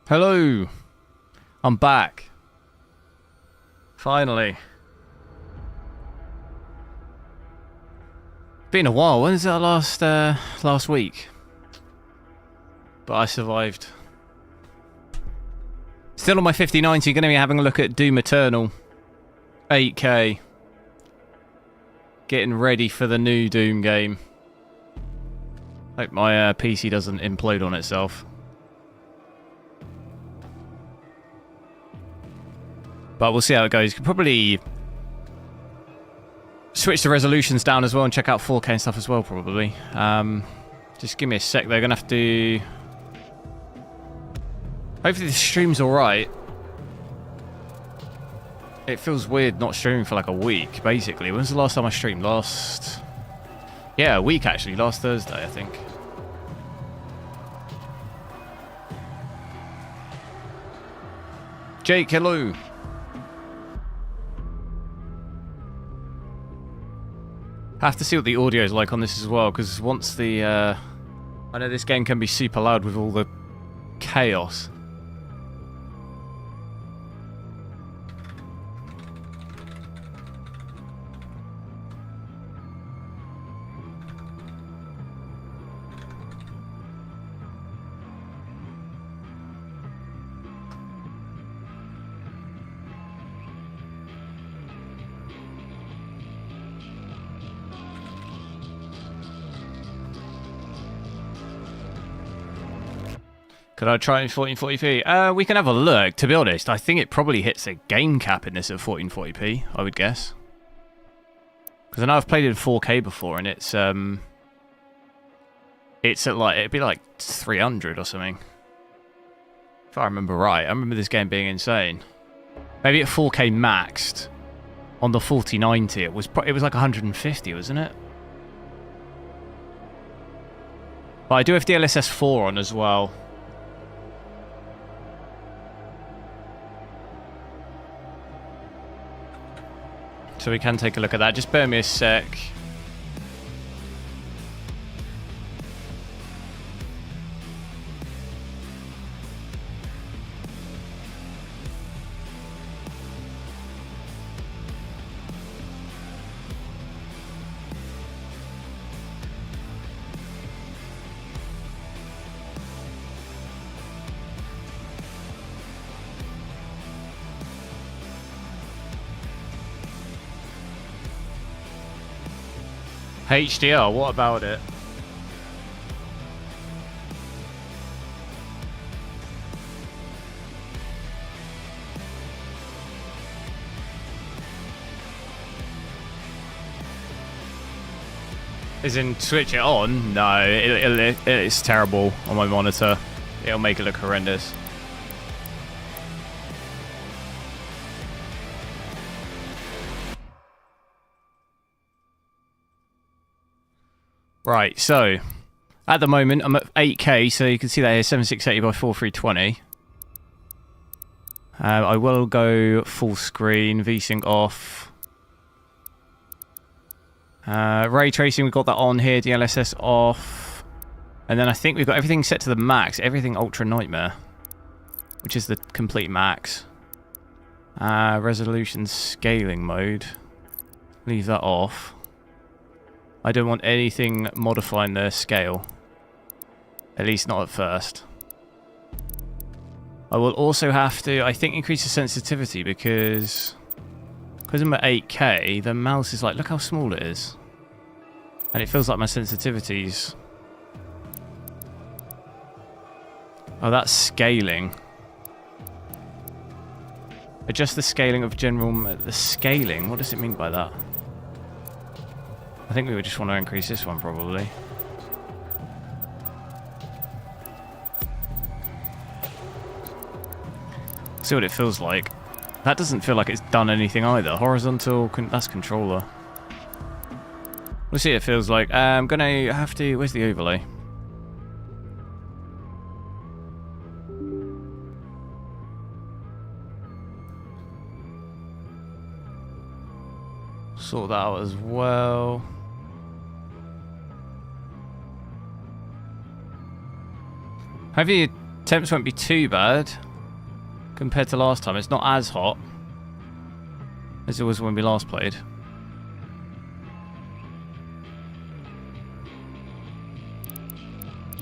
Hello, I'm back. Finally. Been a while. When was that last week? But I survived. Still on my 5090, going to be having a look at Doom Eternal 8K. Getting ready for the new Doom game. Hope my PC doesn't implode on itself. But we'll see how it goes. Could probably switch the resolutions down as well and check out 4K and stuff as well, probably. Just give me a sec. They're going to have to... Hopefully the stream's alright. It feels weird not streaming for like a week, basically. When's the last time I streamed? Yeah, a week actually. Last Thursday, I think. Jake, hello. I have to see what the audio is like on this as well, because once the... I know this game can be super loud with all the chaos. Could I try in 1440p? We can have a look. To be honest, I think it probably hits a game cap in this at 1440p, I would guess. Because I know I've played it in 4K before, and it's at like, it'd be like 300 or something. If I remember right. I remember this game being insane. Maybe at 4K maxed on the 4090, it was like 150, wasn't it? But I do have dlss 4 on as well. So we can take a look at that. Just bear me a sec. HDR, what about it? As in, switch it on? No, it's terrible on my monitor. It'll make it look horrendous. Right, so at the moment I'm at 8K, so you can see that here, 7680 by 4320. I will go full screen, VSync off. Ray tracing, we've got that on here, DLSS off. And then I think we've got everything set to the max, everything Ultra Nightmare, which is the complete max. Resolution scaling mode, leave that off. I don't want anything modifying the scale. At least not at first. I will also have to, I think, increase the sensitivity because I'm at 8K, the mouse is like, look how small it is. And it feels like my sensitivities... Oh, that's scaling. Adjust the scaling of general... The scaling? What does it mean by that? I think we would just want to increase this one, probably. See what it feels like. That doesn't feel like it's done anything either. Horizontal, that's controller. We'll see what it feels like. I'm going to have to... Where's the overlay? Sort that out as well. Have you Temps won't be too bad compared to last time. It's not as hot as it was when we last played.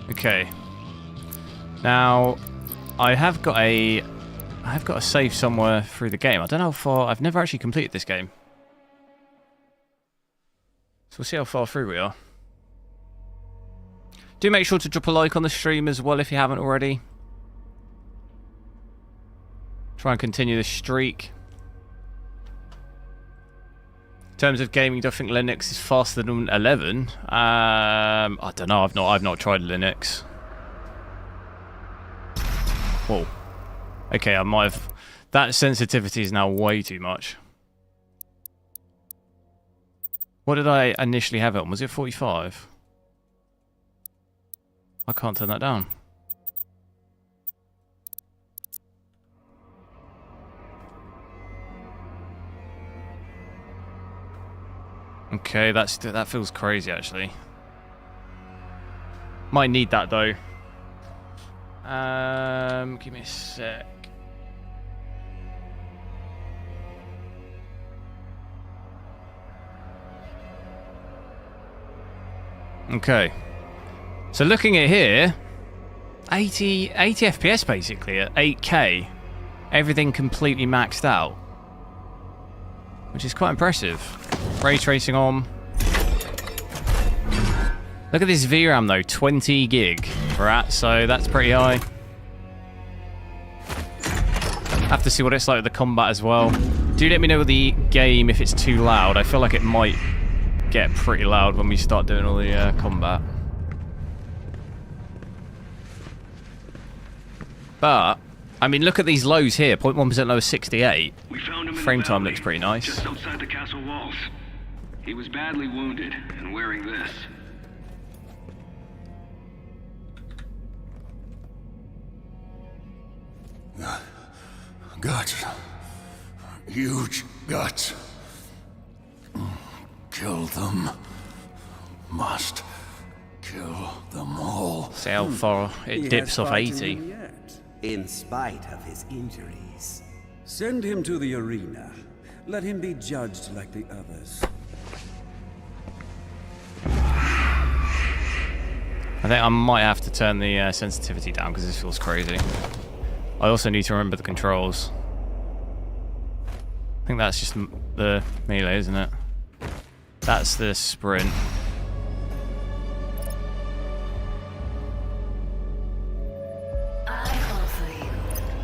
Okay. Now, I have got a save somewhere through the game. I don't know how far. I've never actually completed this game, so we'll see how far through we are. Do make sure to drop a like on the stream as well if you haven't already. Try and continue the streak. In terms of gaming, do I think Linux is faster than 11? I don't know. I've not tried Linux. Whoa. Okay, I might have. That sensitivity is now way too much. What did I initially have it on? Was it 45? I can't turn that down. Okay, that feels crazy actually. Might need that though. Give me a sec. Okay. So looking at here, 80 FPS basically at 8K. Everything completely maxed out, which is quite impressive. Ray tracing on. Look at this VRAM though, 20 gig we're at, so that's pretty high. Have to see what it's like with the combat as well. Do let me know with the game if it's too loud. I feel like it might get pretty loud when we start doing all the combat. But, I mean, look at these lows here. 0.1% low is 68. Frame time looks pretty nice. Just outside the castle walls. He was badly wounded and wearing this. Guts. Huge guts. Kill them. Must kill them all. See how far it dips off 80. In spite of his injuries. Send him to the arena. Let him be judged like the others. I think I might have to turn the sensitivity down because this feels crazy. I also need to remember the controls. I think that's just the melee, isn't it? That's the sprint.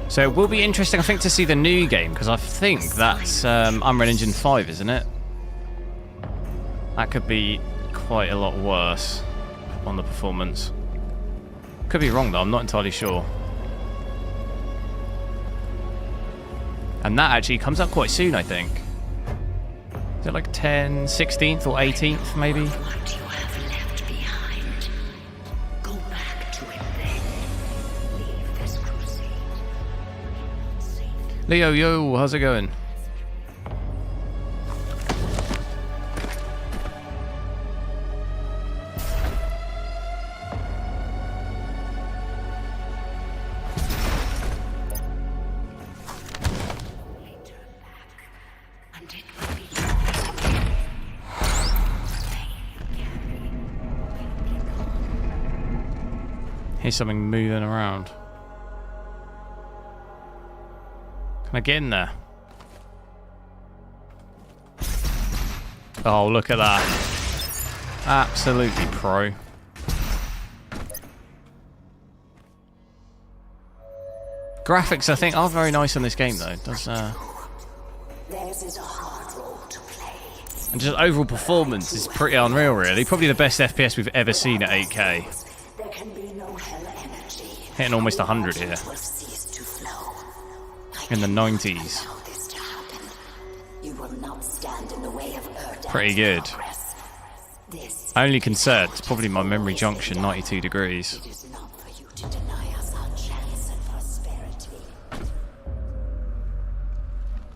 So it will be interesting, I think, to see the new game, because I think that's Unreal Engine 5, isn't it? That could be quite a lot worse on the performance. Could be wrong, though. I'm not entirely sure. And that actually comes up quite soon, I think. Is it like 16th or 18th, maybe? What you have left behind. Go back to it then. Leave this crusade. Leo, yo, how's it going? Here's something moving around. Can I get in there? Oh, look at that. Absolutely pro. Graphics, I think, are very nice on this game, though. It does, Theirs is a hard role to play. and just overall performance is pretty unreal, really. Probably the best FPS we've ever seen at 8K. There can be no hell energy. Hitting almost 100 here. Will cease to flow. In the 90s. Allow this to happen. You will not stand in the way of Earth. Pretty good. This Only concern, it's probably my memory junction, 92 degrees. it is not for you to deny us our chance at prosperity.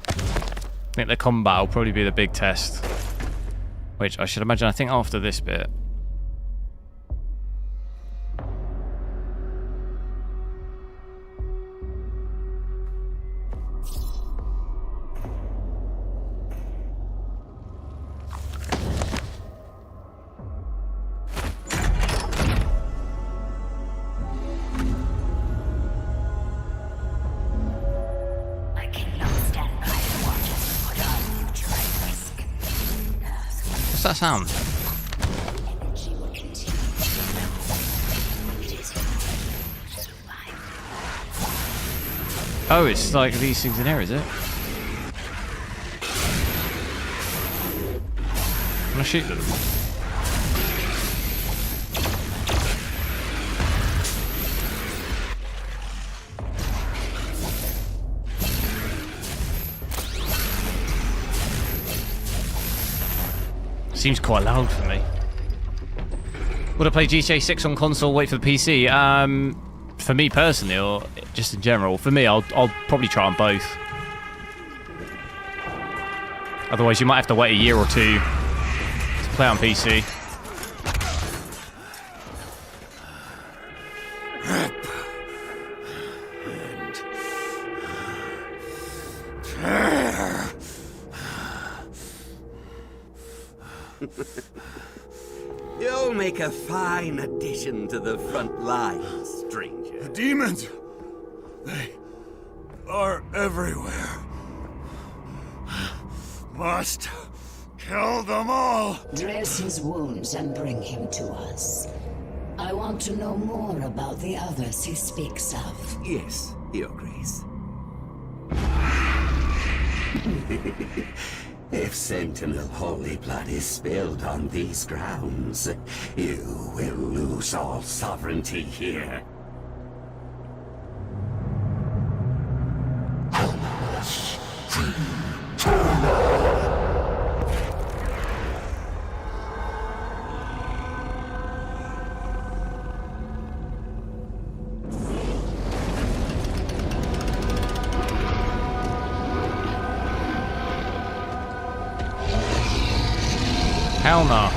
I think the combat will probably be the big test. Which I should imagine, I think after this bit. What's that sound? Energy will continue to flow. It is survival. Oh, it's like these things in here, is it? I'm gonna shoot them. Seems quite loud for me. Would I play GTA 6 on console, wait for the PC? For me personally, or just in general, for me, I'll probably try on both. Otherwise, you might have to wait a year or two to play on PC. You'll make a fine addition to the front lines, stranger. Demons! They are everywhere. Must kill them all! Dress his wounds and bring him to us. I want to know more about the others he speaks of. Yes, Your Grace. If Sentinel holy blood is spilled on these grounds, you will lose all sovereignty here. Hell no.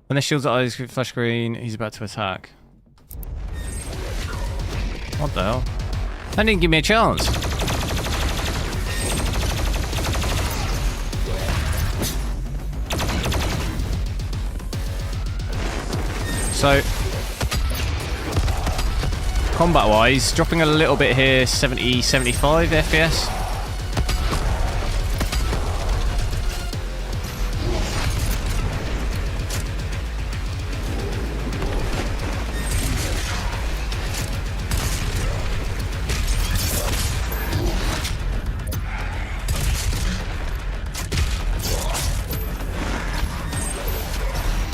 When the shield's eyes flash green, he's about to attack. What the hell? That didn't give me a chance. So, combat wise, dropping a little bit here, 70, 75 FPS.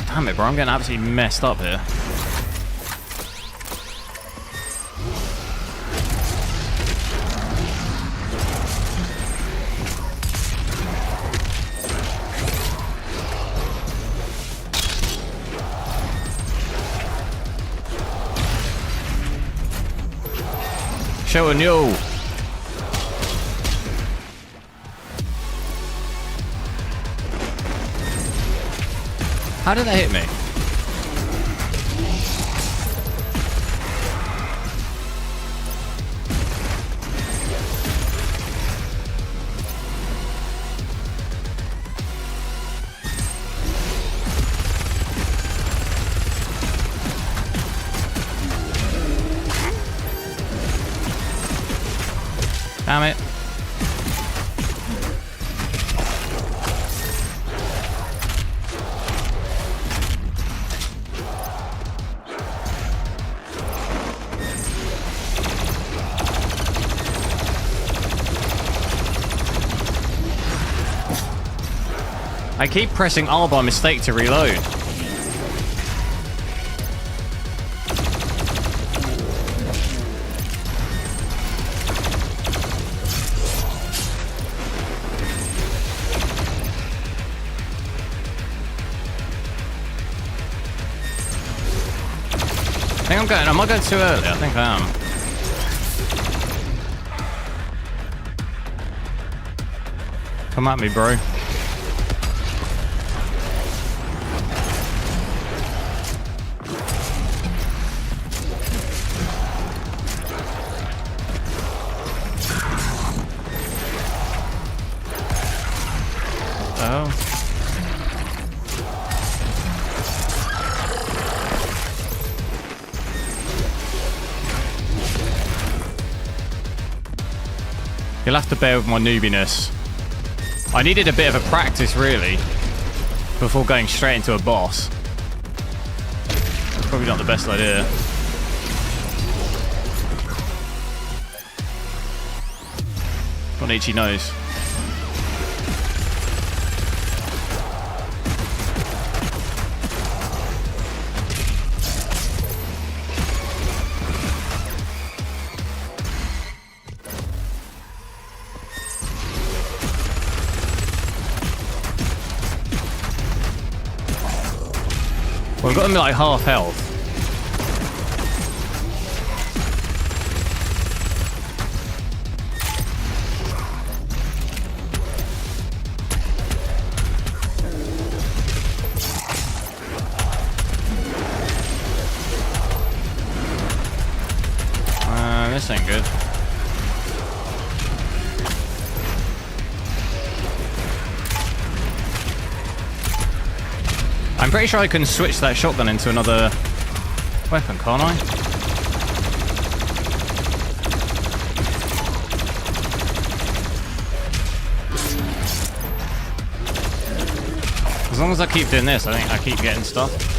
Damn it, bro, I'm getting absolutely messed up here. Showing you. How did that hit me? Damn it. I keep pressing R by mistake to reload. I think I'm going. Am I going too early? I think I am. Come at me, bro. Oh. You'll have to bear with my noobiness. I needed a bit of a practice, really, before going straight into a boss. Probably not the best idea. Got an itchy nose. Well, I've got them like half health. This ain't good. I'm pretty sure I can switch that shotgun into another weapon, can't I? As long as I keep doing this, I think I keep getting stuff.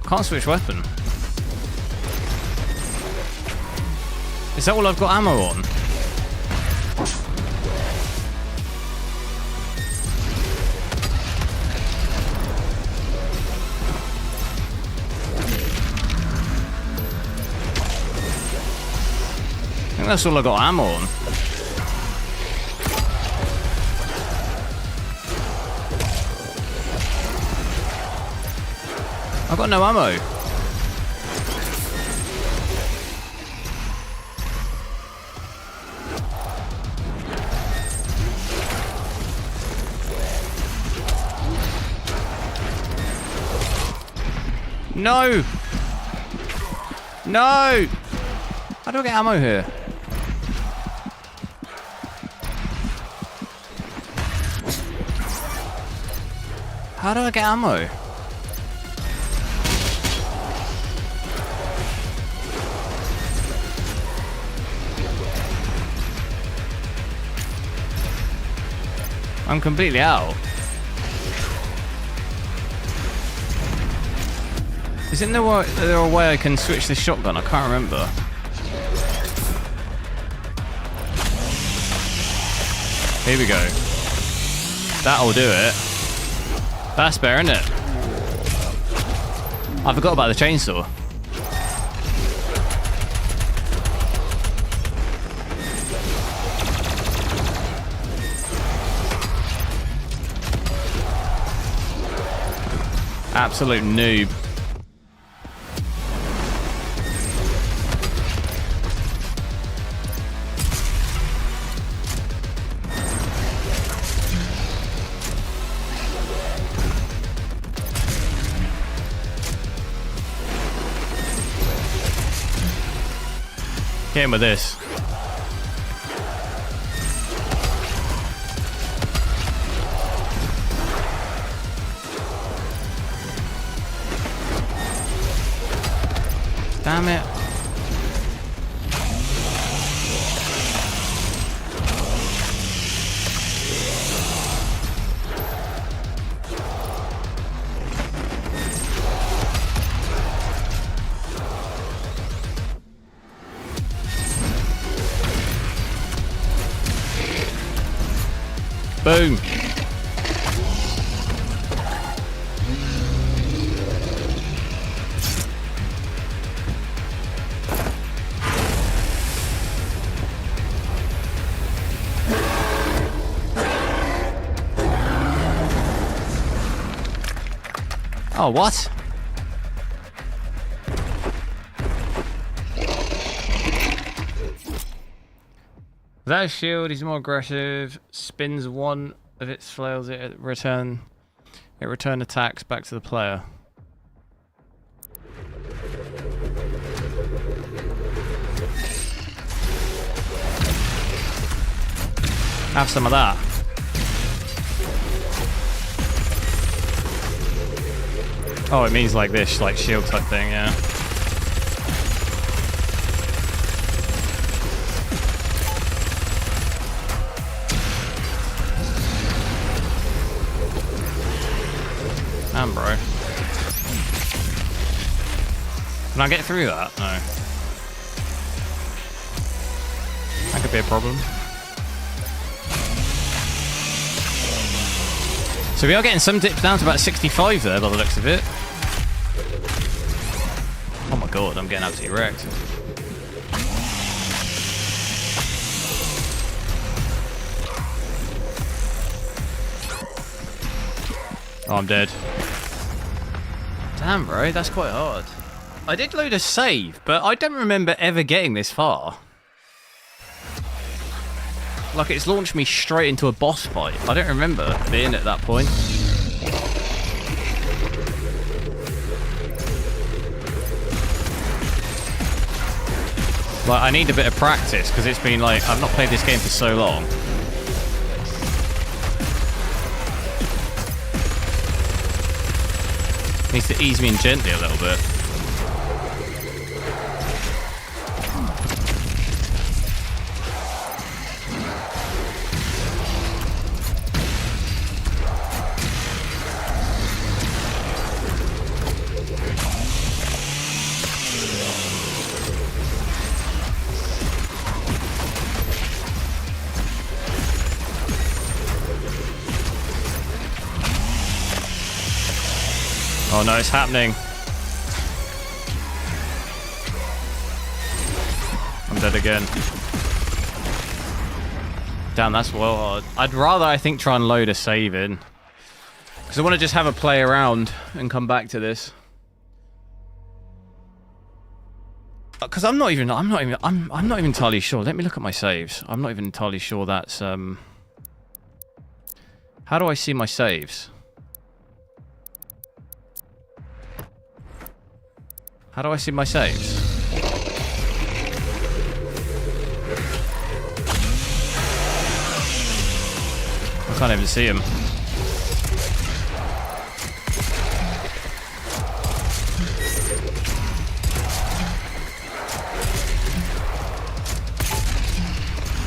Can't switch weapon. Is that all I've got ammo on? I think that's all I got ammo on. I've got no ammo. No! No! How do I get ammo here? How do I get ammo? I'm completely out. Isn't there a way I can switch this shotgun? I can't remember. Here we go. That'll do it. That's better, isn't it? I forgot about the chainsaw. Absolute noob. Get him with this. Damn it. Boom. Oh, what? Without a shield, he's more aggressive. Spins one of its flails. It return attacks back to the player. Have some of that. Oh, it means like this, like shield type thing, yeah. Damn, bro. Can I get through that? No. That could be a problem. So we are getting some dips down to about 65 there by the looks of it. Oh my god, I'm getting absolutely wrecked. Oh, I'm dead. Damn, bro, that's quite hard. I did load a save, but I don't remember ever getting this far. Like, it's launched me straight into a boss fight. I don't remember being at that point. Like, I need a bit of practice, because it's been like, I've not played this game for so long. Needs to ease me in gently a little bit. Oh no, it's happening. I'm dead again. Damn, that's well hard. I'd rather, I think, try and load a save in. Because I want to just have a play around and come back to this. Because I'm not even entirely sure. Let me look at my saves. I'm not even entirely sure that's How do I see my saves? How do I see my saves? I can't even see them.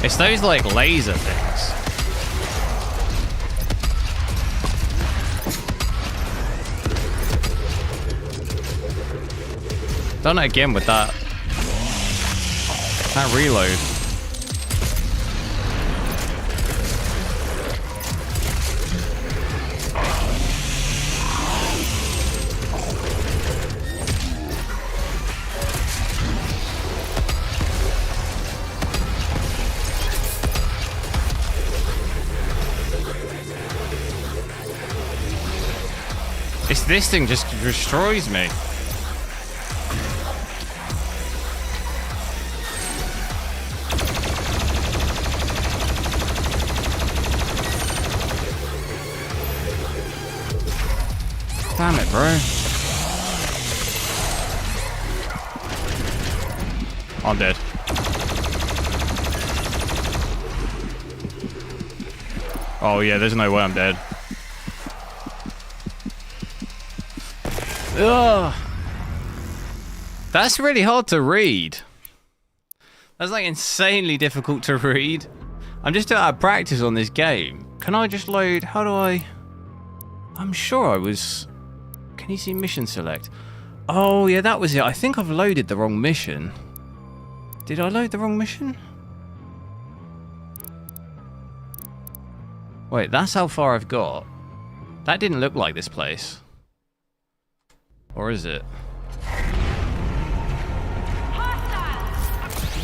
It's those like laser things. Done it again with that. That reload. This thing just destroys me. Damn it, bro. I'm dead. Oh yeah, there's no way I'm dead. Ugh. That's really hard to read. That's like insanely difficult to read. I'm just out of practice on this game. Can I just load? How do I? I'm sure I was. Can you see mission select? Oh yeah, that was it. I think I've loaded the wrong mission. Did I load the wrong mission? Wait, that's how far I've got. That didn't look like this place. Or is it? The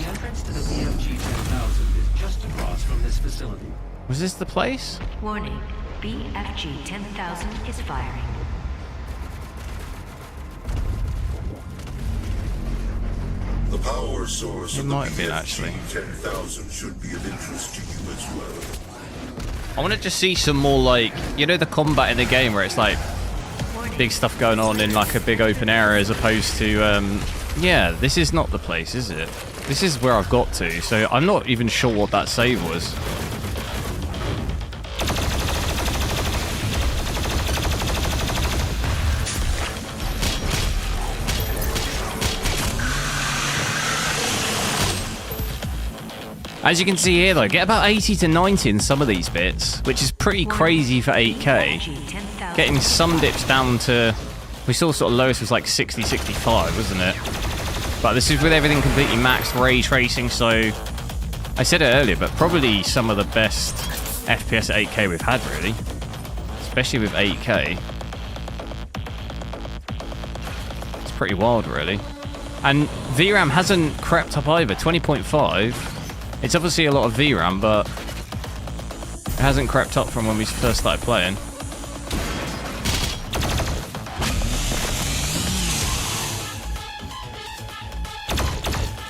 entrance to the BFG 10,000 is just across from this facility. Was this the place? Warning, BFG 10,000 is firing. The power source It of the might have been, BFG actually. 10,000 should be of interest to you as well. I want to just see some more, like, you know, the combat in the game where it's like big stuff going on in like a big open area as opposed to yeah, this is not the place, is it? This is where I've got to, so I'm not even sure what that save was. As you can see here though, get about 80 to 90 in some of these bits, which is pretty crazy for 8K. Getting some dips down to, we saw sort of lowest was like 60, 65, wasn't it? But this is with everything completely maxed, ray tracing, so I said it earlier, but probably some of the best FPS at 8K we've had, really. Especially with 8K. It's pretty wild, really. And VRAM hasn't crept up either, 20.5. It's obviously a lot of VRAM, but it hasn't crept up from when we first started playing.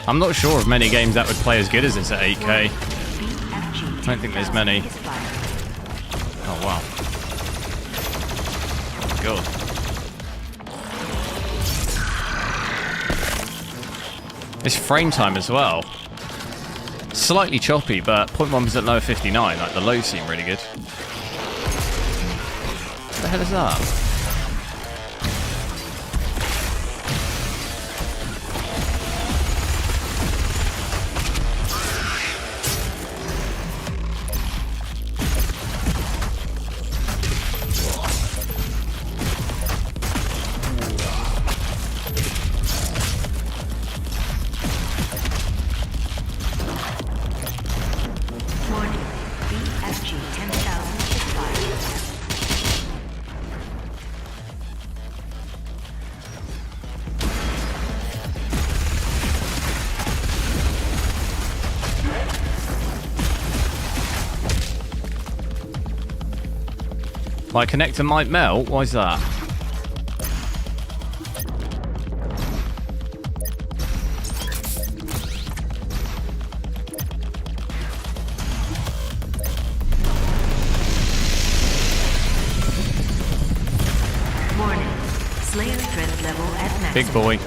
I'm not sure of many games that would play as good as this at 8K. I don't think there's many. Oh, wow. Oh, God. This frame time as well. Slightly choppy, but 0.1% lower 59. Like, the lows seem really good. What the hell is that? My connector might melt? Why is that? Warning. Slayer threat level at max. Big boy.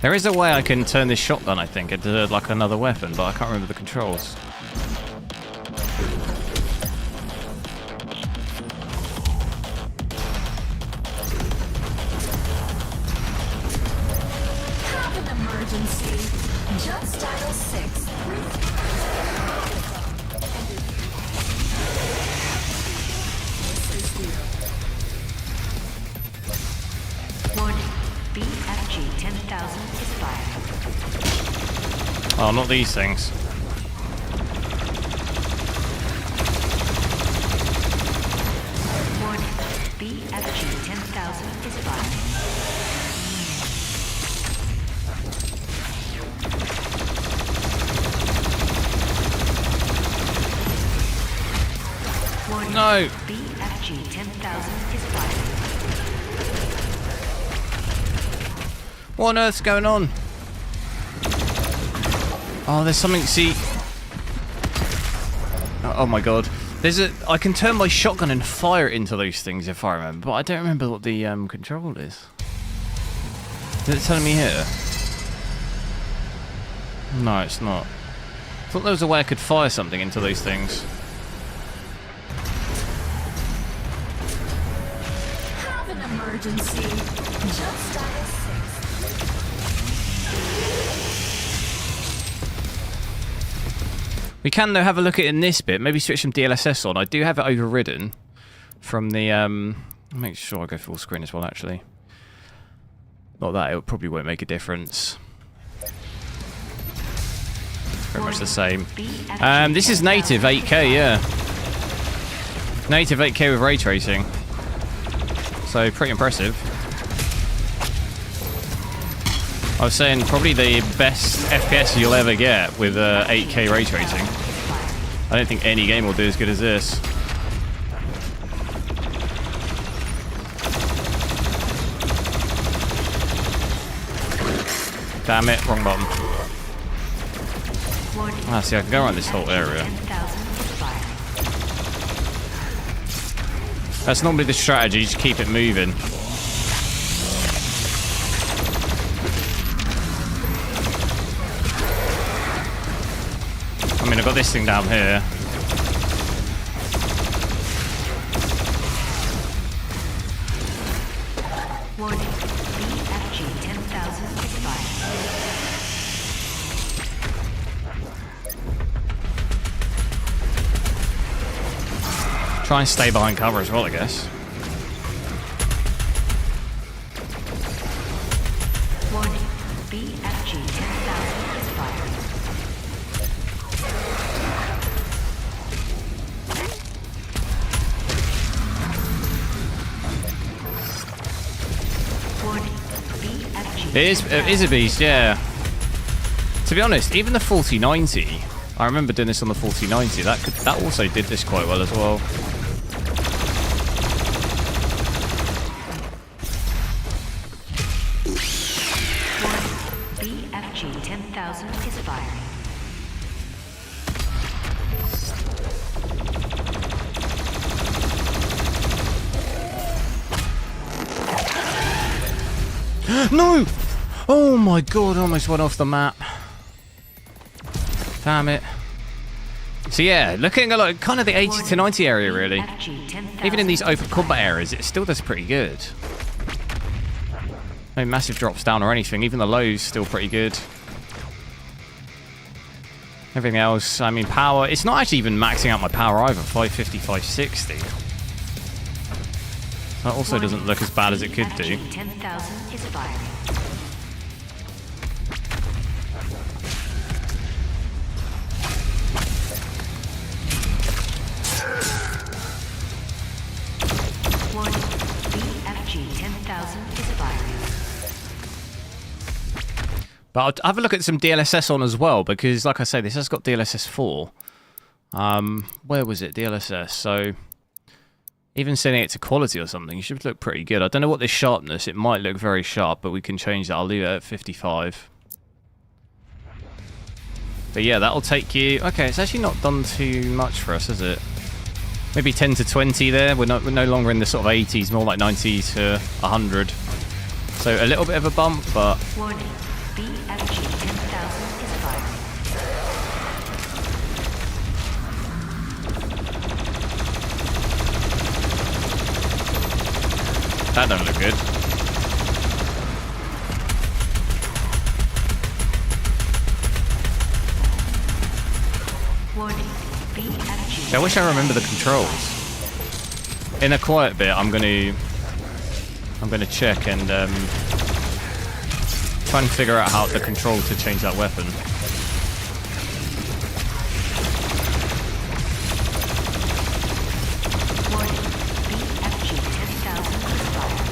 There is a way I can turn this shotgun, I think, into like another weapon, but I can't remember the controls. Have an emergency. Just dial 6. BFG 10,000 is fired. Oh, not these things. Warning. BFG 10,000 is fired. Warning. No. BFG 10,000 is fired. What on earth's going on? Oh, there's something, see... Oh my god. I can turn my shotgun and fire it into those things if I remember, but I don't remember what the control is. Is it telling me here? No, it's not. I thought there was a way I could fire something into those things. Have an emergency. Just dial 6. We can, though, have a look at it in this bit. Maybe switch some DLSS on. I do have it overridden from the... make sure I go full screen as well, actually. Not that, it probably won't make a difference. Very much the same. This is native 8K, yeah. Native 8K with ray tracing. So, pretty impressive. I was saying probably the best FPS you'll ever get with 8K ray tracing. I don't think any game will do as good as this. Damn it, wrong button. Ah, see, I can go around this whole area. That's normally the strategy, just keep it moving. I mean, I've got this thing down here. Warning. BFG 10,000 is fired. Try and stay behind cover as well, I guess. Warning. BFG 10,000 is fired. Warning. BFG. It is a beast, yeah. To be honest, even the 4090, I remember doing this on the 4090. That also did this quite well as well. BFG 10,000 is firing. No! Oh my god, I almost went off the map. Damn it. So yeah, looking at like kind of the 80 to 90 area really. Even in these open combat areas, it still does pretty good. No massive drops down or anything. Even the lows still pretty good. Everything else, I mean, power. It's not actually even maxing out my power either. 550, 560. That also doesn't look as bad as it could do. 10,000 is firing. Warning. BFG 10,000 is firing. But I'll have a look at some DLSS on as well, because like I say, this has got DLSS 4. Where was it? DLSS. So even setting it to quality or something, it should look pretty good. I don't know what this sharpness, it might look very sharp, but we can change that. I'll leave it at 55. But yeah, that'll take you... Okay, it's actually not done too much for us, is it? Maybe 10 to 20 there. We're no longer in the sort of 80s, more like 90 to 100. So a little bit of a bump, but... Warning. BFG 10,000 is firing. That don't look good. Warning. BFG. I wish I remember the controls. In a quiet bit, I'm gonna check and try and figure out how the control to change that weapon. Warning. BFG 10,000 is firing.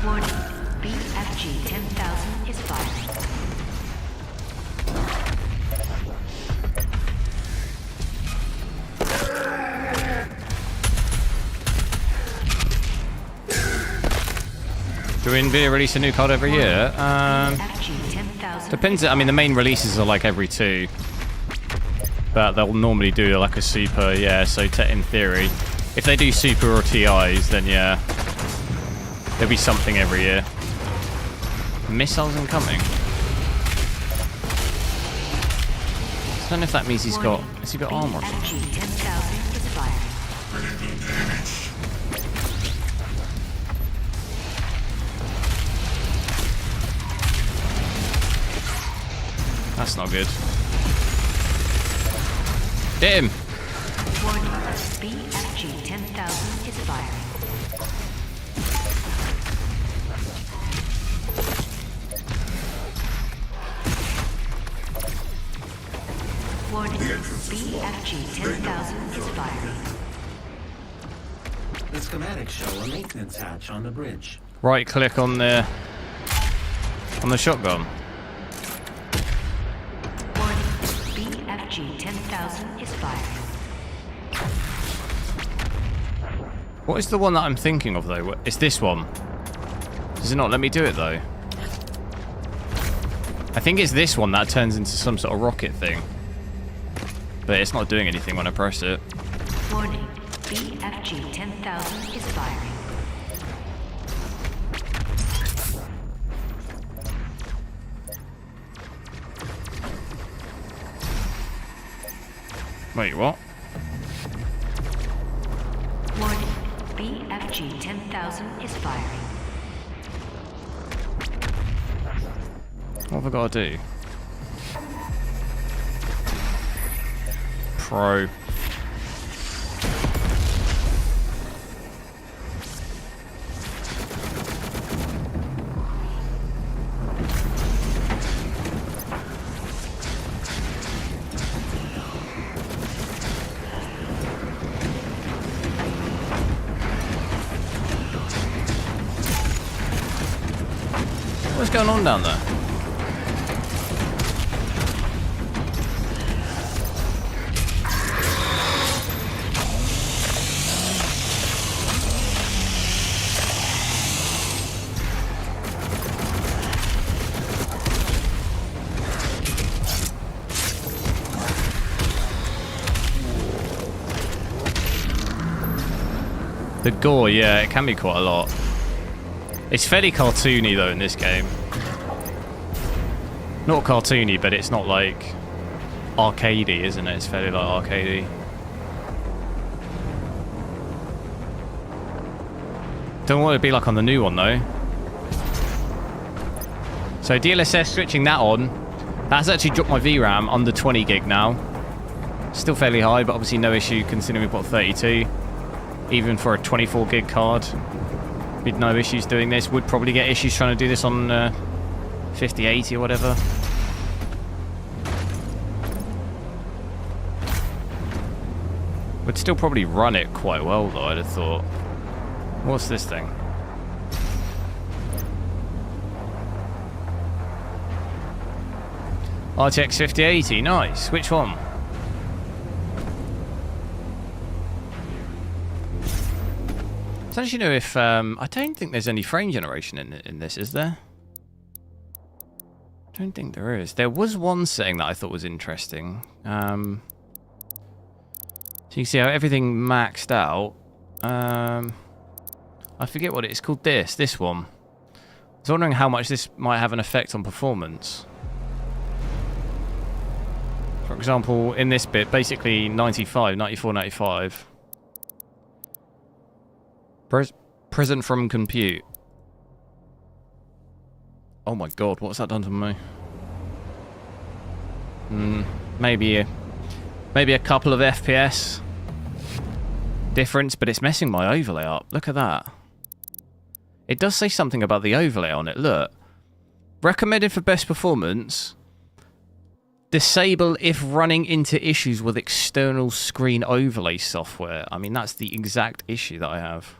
Warning. BFG 10,000 is firing. Do Nvidia release a new card every year? BFG 10,000. Depends. I mean, the main releases are like every 2. But they'll normally do like a super, yeah, so in theory. If they do super or TIs, then yeah. There'll be something every year. Missiles incoming. I don't know if that means he's got... Has he got armor or something? BFG 10,000 is firing. That's not good. Hit him! Warning. BFG 10,000 is firing. Warning. BFG 10,000 is firing. The schematics show a maintenance hatch on the bridge. Right click on the shotgun. Warning. BFG 10,000 is firing. What is the one that I'm thinking of though? It's this one. Does it not let me do it though? I think it's this one that turns into some sort of rocket thing. But it's not doing anything when I press it. Warning. BFG 10,000 is firing. Wait, what? Warning, BFG 10,000 is firing. What have I got to do? Pro. What's going on down there? The gore, yeah, it can be quite a lot. It's fairly cartoony though in this game. Not cartoony, but it's not like arcadey, isn't it? It's fairly like arcadey. Don't want it to be like on the new one though. So DLSS, switching that on, that's actually dropped my VRAM under 20 gig now. Still fairly high, but obviously no issue considering we've got 32. Even for a 24 gig card, with no issues doing this. Would probably get issues trying to do this on 5080 or whatever. Would still probably run it quite well though, I'd have thought. What's this thing? RTX 5080, nice. Which one? I don't actually know if I don't think there's any frame generation in this, is there? I don't think there is. There was one setting that I thought was interesting. So you can see how everything maxed out. I forget what it is called. This one. I was wondering how much this might have an effect on performance. For example, in this bit, basically 95, 94, 95. Present from compute. Oh my god, what's that done to me? Maybe a couple of FPS difference, but it's messing my overlay up. Look at that. It does say something about the overlay on it. Look. Recommended for best performance. Disable if running into issues with external screen overlay software. I mean, that's the exact issue that I have.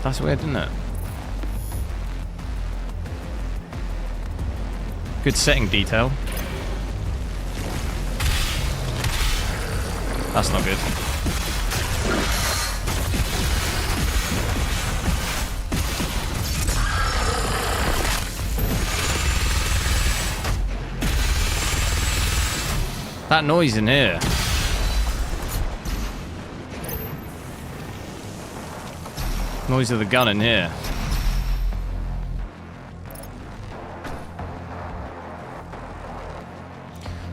That's weird, isn't it? Good setting detail. That's not good. That noise in here. Noise of the gun in here.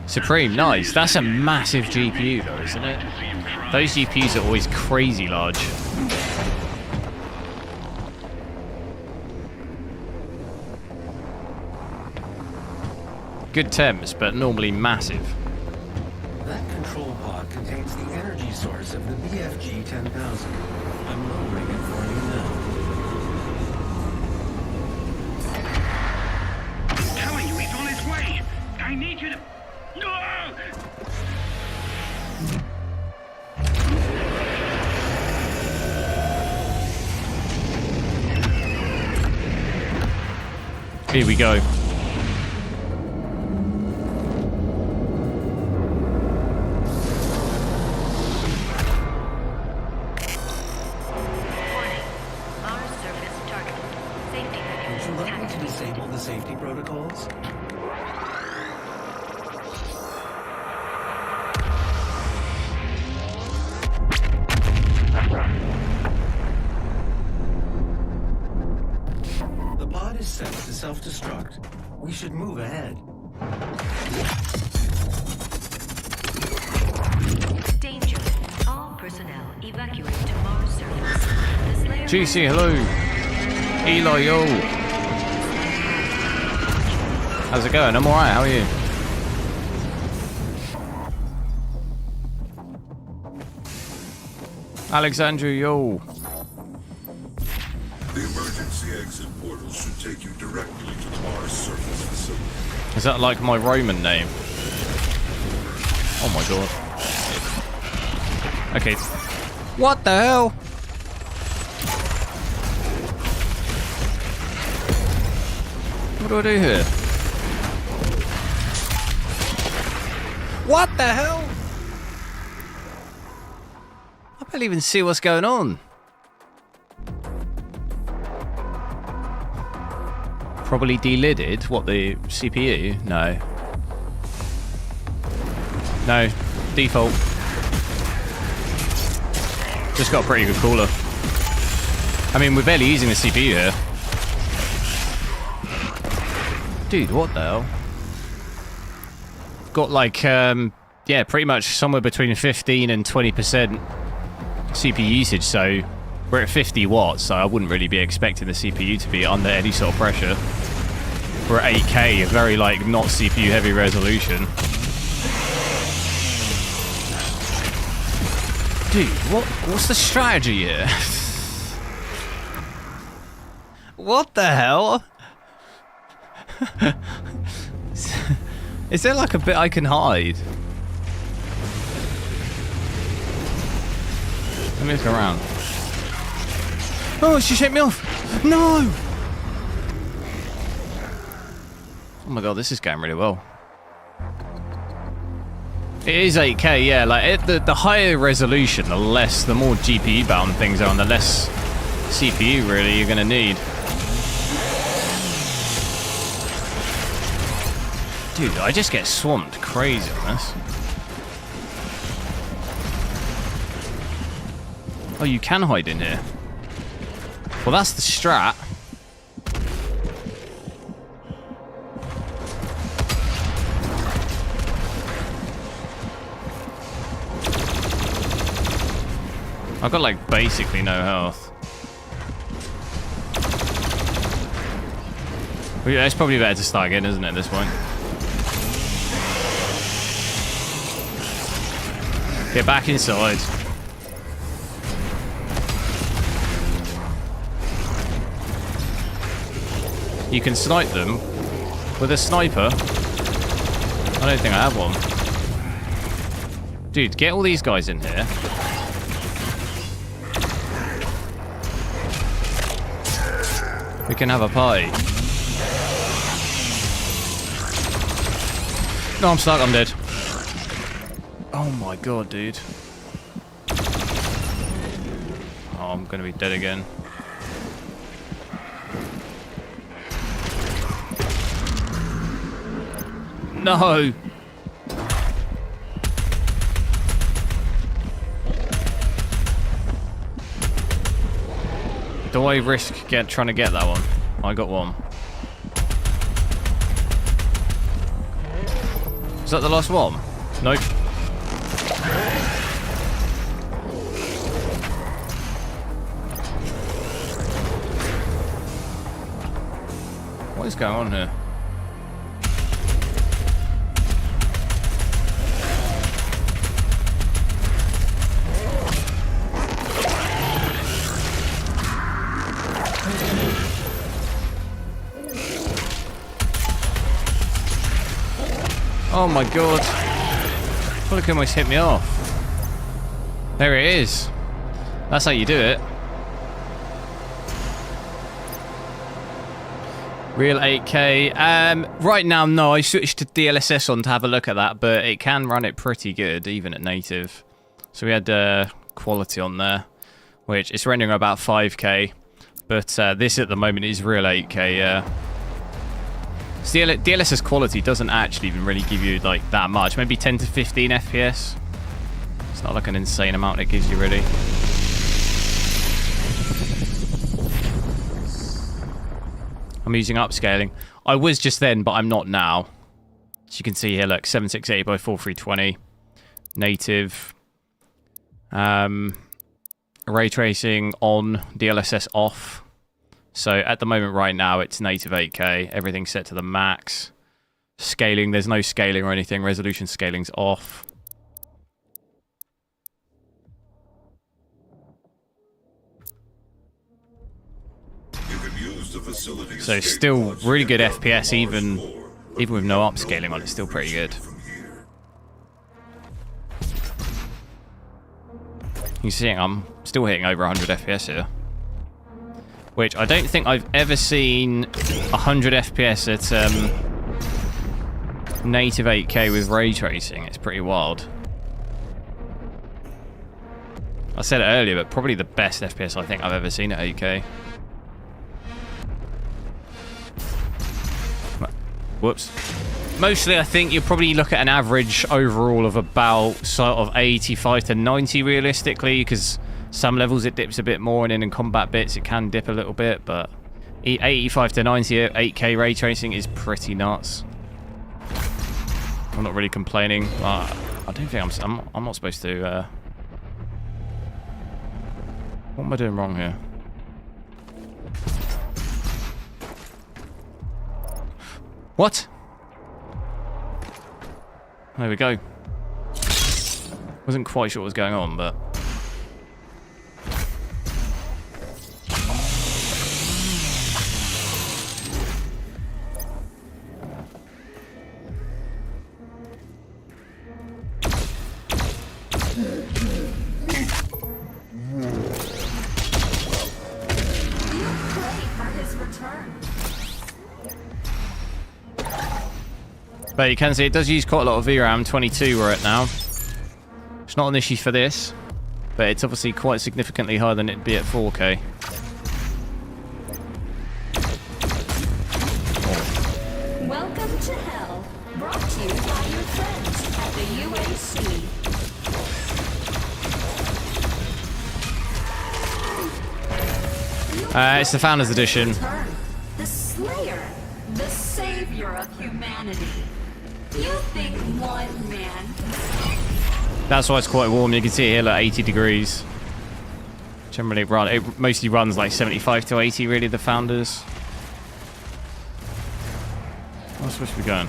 Supreme, nice. That's a massive GPU though, isn't it? Those GPUs are always crazy large. Good temps, but normally massive. That control pod contains the energy source of the BFG 10,000. I'm lowering it for you now. I'm telling you, he's on his way. I need you to... No! Here we go. We should move ahead. Danger. All personnel evacuate to Mars surface. The Slayer GC, hello. Eli, yo. How's it going? I'm alright, how are you? Alexandru, yo. The emergency exit portal should take you directly to the Mars surface facility. Is that like my Roman name? Oh my god. Okay. What the hell? What do I do here? What the hell? I barely even see what's going on. Probably delidded. What, the CPU? No. No. Default. Just got a pretty good cooler. I mean, we're barely using the CPU here. Dude, what the hell? Got like, yeah, pretty much somewhere between 15 and 20% CPU usage, so we're at 50 watts, so I wouldn't really be expecting the CPU to be under any sort of pressure. We're at 8K, a very, like, not CPU-heavy resolution. Dude, what's the strategy here? What the hell? Is there like a bit I can hide? Let me look around. Oh, she shut me off! No! Oh my god, this is going really well. It is 8K, yeah. Like the higher resolution, the more GPU bound things are, and the less CPU really you're gonna need. Dude, I just get swamped crazy on this. Oh, you can hide in here. Well, that's the strat. I've got, like, basically no health. Yeah, it's probably better to start again, isn't it, at this point? Get back inside. You can snipe them with a sniper. I don't think I have one. Dude, get all these guys in here. We can have a party. No, I'm stuck. I'm dead. Oh my god, dude. Oh, I'm gonna be dead again. No! Do I risk trying to get that one? I got one. Is that the last one? Nope. What is going on here? Oh my god. Well, it almost hit me off. There it is. That's how you do it. Real 8K. Right now, no. I switched to DLSS on to have a look at that, but it can run it pretty good, even at native. So we had quality on there, which is rendering about 5K. But this at the moment is real 8K, yeah. So DLSS quality doesn't actually even really give you like that much. Maybe 10 to 15 FPS. It's not like an insane amount it gives you, really. I'm using upscaling. I was just then, but I'm not now. As you can see here, look, 7680 by 4320. Native. Ray tracing on, DLSS off. So at the moment right now, it's native 8K. Everything's set to the max. Scaling, there's no scaling or anything. Resolution scaling's off. So still really good FPS, even with no upscaling on it, still pretty good. You see, I'm still hitting over 100 FPS here, which I don't think I've ever seen 100 FPS at native 8K with ray tracing. It's pretty wild. I said it earlier, but probably the best FPS I think I've ever seen at 8K. Whoops. Mostly, I think you'll probably look at an average overall of about sort of 85 to 90 realistically, because some levels it dips a bit more, and then in combat bits it can dip a little bit, but 85 to 90 at 8K ray tracing is pretty nuts. I'm not really complaining. I don't think I'm not supposed to... What am I doing wrong here? What? There we go. Wasn't quite sure what was going on, but... But you can see it does use quite a lot of VRAM, 22 we're at now. It's not an issue for this, but it's obviously quite significantly higher than it'd be at 4K. Welcome to Hell, brought to you by your friends at the UAC. It's the Founders Edition. The Slayer, the savior of humanity. You think one man... That's why it's quite warm. You can see it here, like 80 degrees. Generally, it mostly runs like 75 to 80, really, the Founders. Where am I supposed to be going?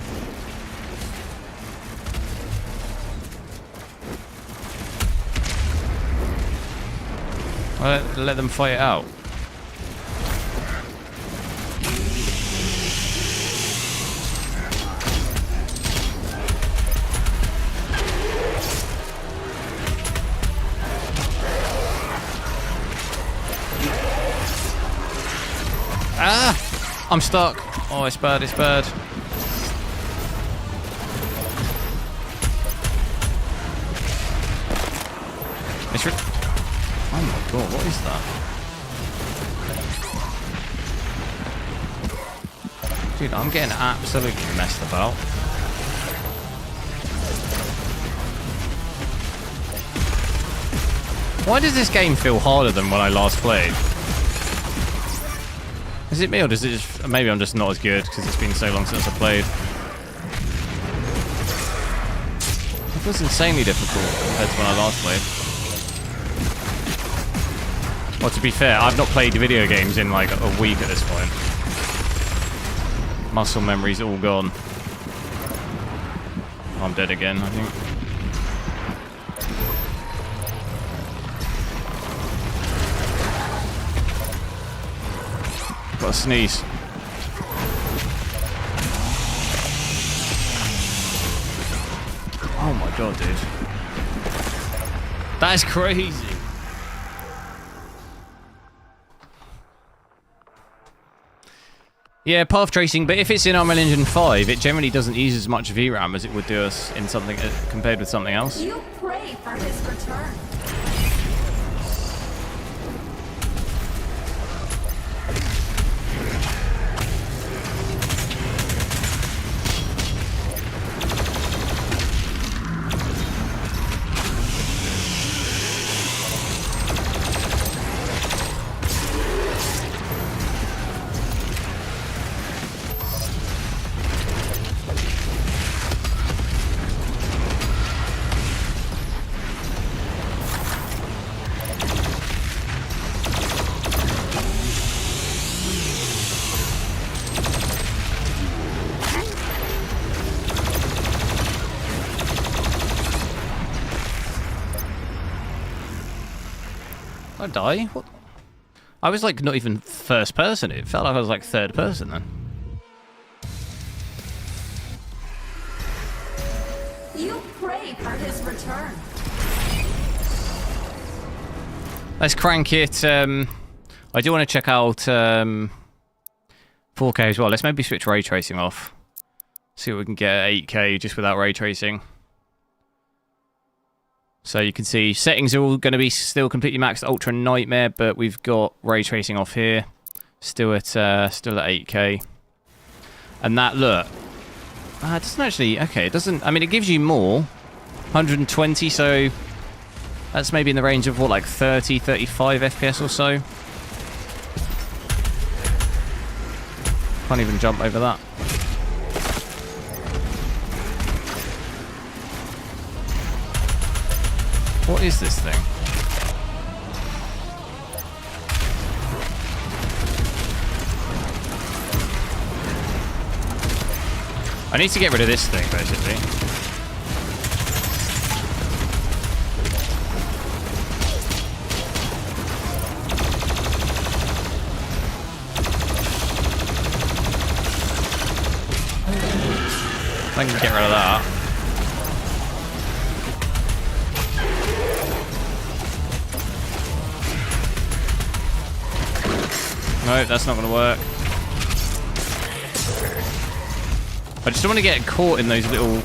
Let them fight it out. Ah! I'm stuck. Oh, it's bad, it's bad. Oh my god, what is that? Dude, I'm getting absolutely messed about. Why does this game feel harder than when I last played? Is it me, or does it just... Maybe I'm just not as good because it's been so long since I played. It feels insanely difficult compared to when I last played. Well, to be fair, I've not played video games in like a week at this point. Muscle memory's all gone. I'm dead again, I think. Got a sneeze. Oh my god, dude. That is crazy. Yeah, path tracing, but if it's in Unreal Engine 5, it generally doesn't use as much VRAM as it would do us in something compared with something else. You pray for his return. I die? What? I was like not even first person. It felt like I was like third person then. You pray for his return. Let's crank it. I do want to check out 4K as well. Let's maybe switch ray tracing off. See what we can get at 8K just without ray tracing. So you can see settings are all going to be still completely maxed Ultra Nightmare, but we've got ray tracing off here, still at 8K. And that look, it doesn't actually. Okay, it doesn't. I mean, it gives you more, 120. So that's maybe in the range of what, like 30, 35 FPS or so. Can't even jump over that. What is this thing? I need to get rid of this thing, basically. I can get rid of that. No, that's not going to work. I just don't want to get caught in those little...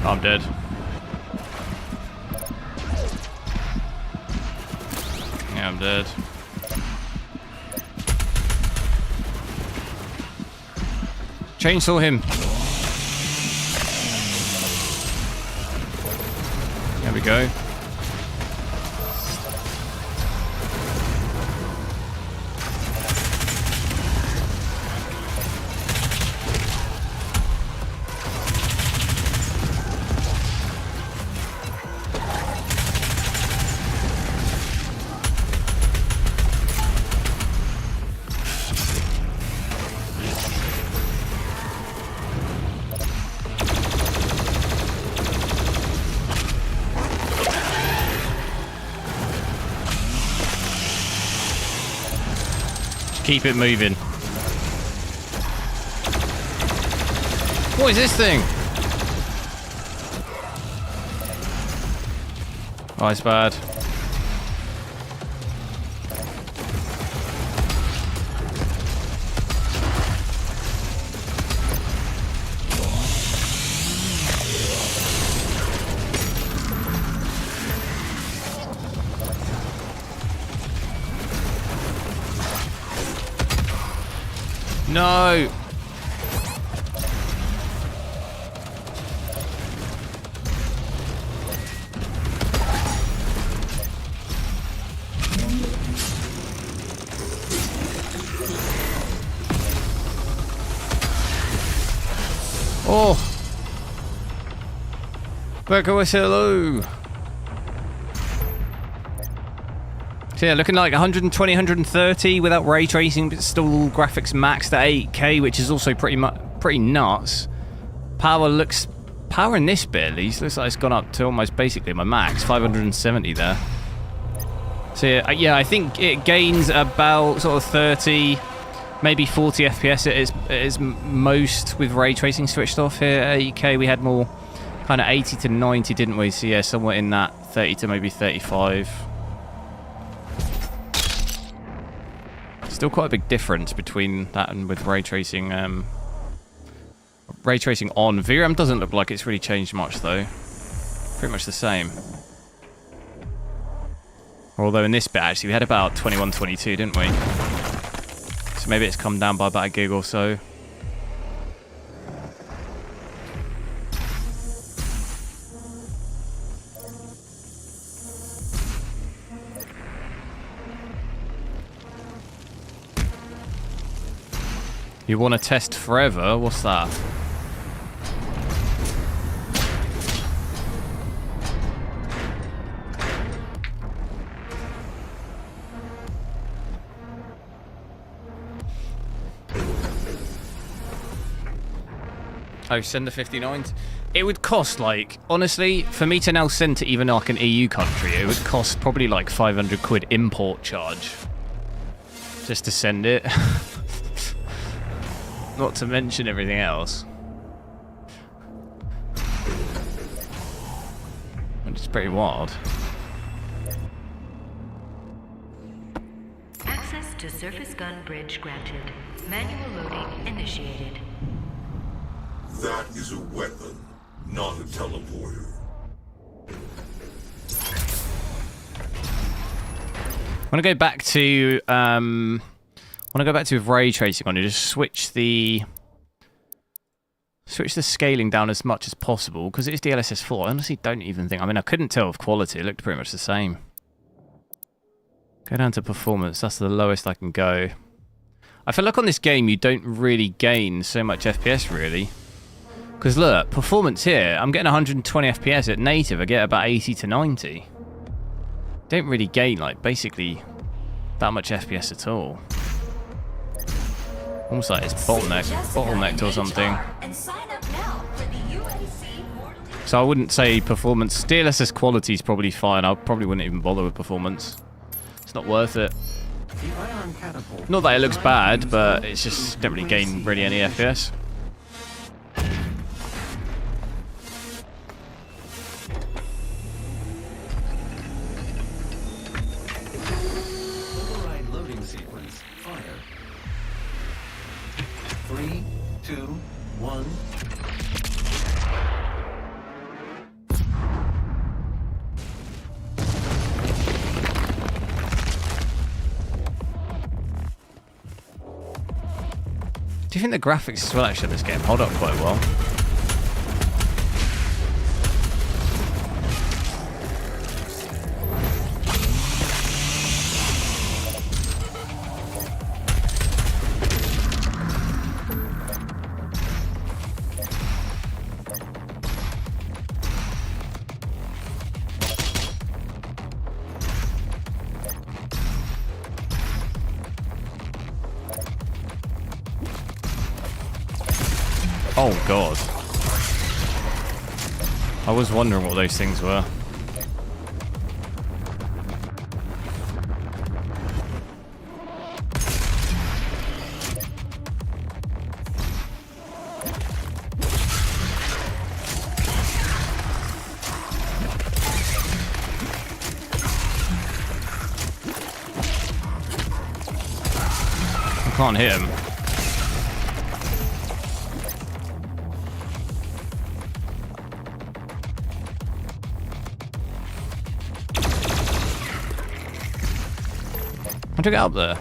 Oh, I'm dead. Yeah, I'm dead. Chainsaw him. There we go. Keep it moving. What is this thing? Oh, it's bad. No! Oh! Back away, hello! So yeah, looking like 120, 130 without ray tracing, but still graphics maxed at 8K, which is also pretty nuts. Power in this bit at least looks like it's gone up to almost basically my max, 570 there. So yeah, I think it gains about sort of 30, maybe 40 FPS at its most with ray tracing switched off here. At 8K we had more kind of 80 to 90, didn't we? So yeah, somewhere in that 30 to maybe 35. Still quite a big difference between that and with ray tracing. Ray tracing on VRAM doesn't look like it's really changed much though. Pretty much the same. Although in this bit actually we had about 21, 22, didn't we? So maybe it's come down by about a gig or so. You want to test forever? What's that? Oh, send the 59. It would cost, like, honestly, for me to now send to even like an EU country, it would cost probably like 500 quid import charge. Just to send it. Not to mention everything else. It's pretty wild. Access to surface gun bridge granted. Manual loading initiated. That is a weapon, not a teleporter. I want to go back to ray tracing on it. Just switch the scaling down as much as possible because it's DLSS 4. I honestly don't even think. I mean, I couldn't tell with quality. It looked pretty much the same. Go down to performance. That's the lowest I can go. I feel like on this game you don't really gain so much FPS really. Because look, performance here, I'm getting 120 FPS at native. I get about 80 to 90. Don't really gain like basically that much FPS at all. Almost like it's bottlenecked or something. So I wouldn't say performance. DLSS quality is probably fine. I probably wouldn't even bother with performance. It's not worth it. Not that it looks bad, but it's just don't really gain really any FPS. Loading sequence. Fire. 3, 2, 1. Do you think the graphics as well actually in this game hold up quite well? Oh god. I was wondering what those things were. I can't hit him. How to get up there?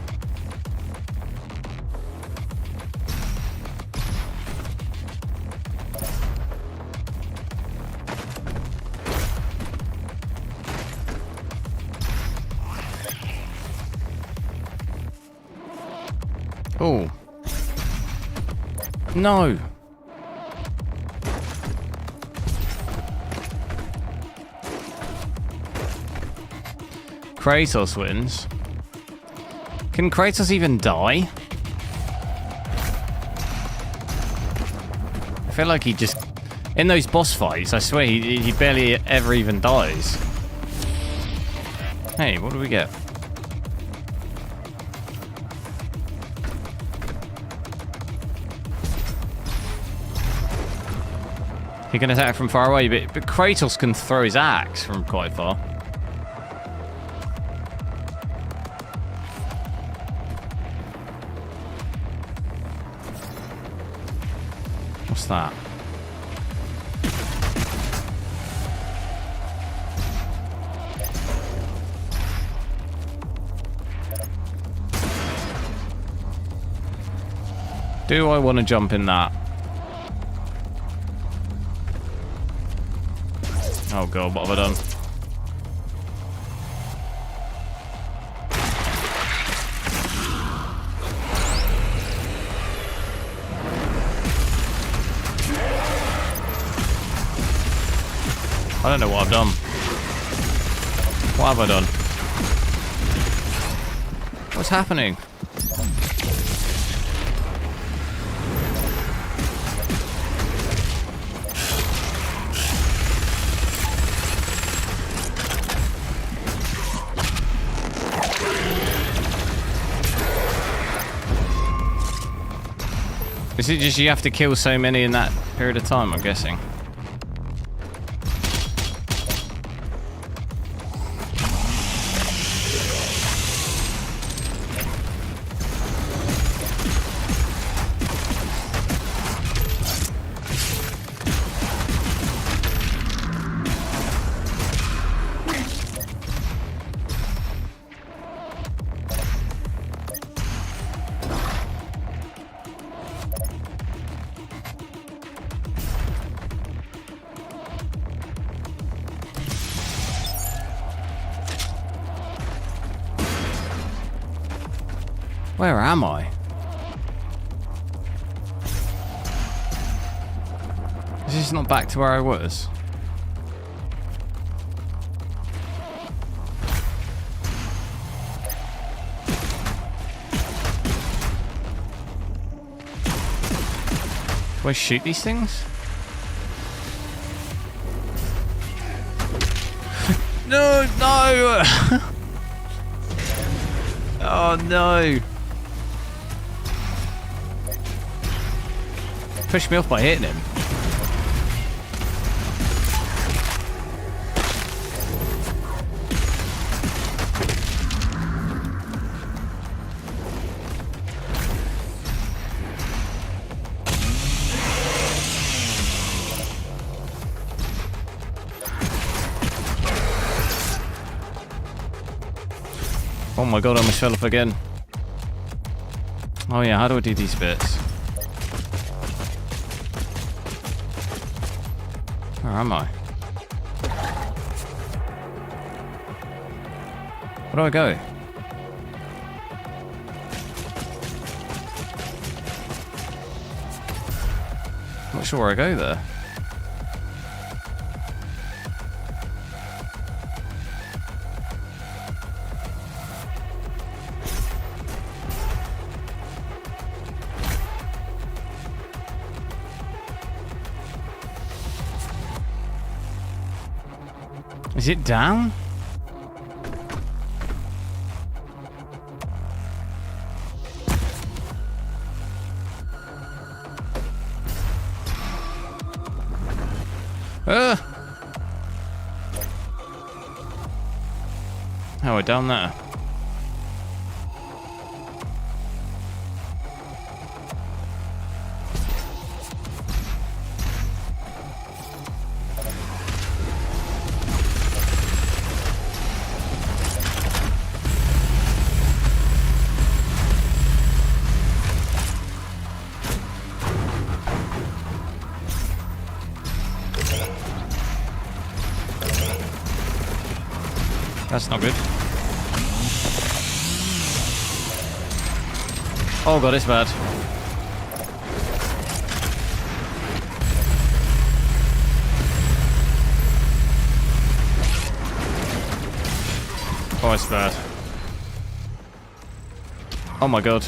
Oh. No. Kratos wins. Can Kratos even die? I feel like he just... In those boss fights, I swear he barely ever even dies. Hey, what do we get? He can attack from far away, but Kratos can throw his axe from quite far. What's that? Do I want to jump in that? Oh god, what have I done? I don't know what I've done. What have I done? What's happening? Is it just you have to kill so many in that period of time, I'm guessing? Where am I? Is this not back to where I was? Do I shoot these things? No, no! Oh no! Pushed me off by hitting him. Oh my god, I almost fell off again. Oh yeah, how do I do these bits? Where am I? Where do I go? I'm not sure where I go there. Is it down? How are we down there? That's not good. Oh god, it's bad. Oh, it's bad. Oh my god.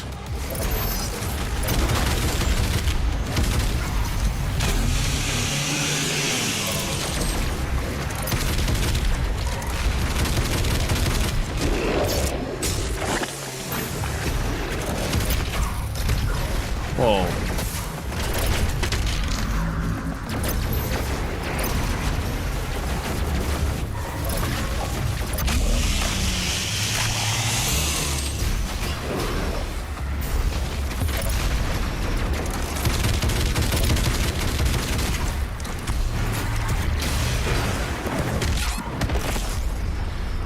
Whoa.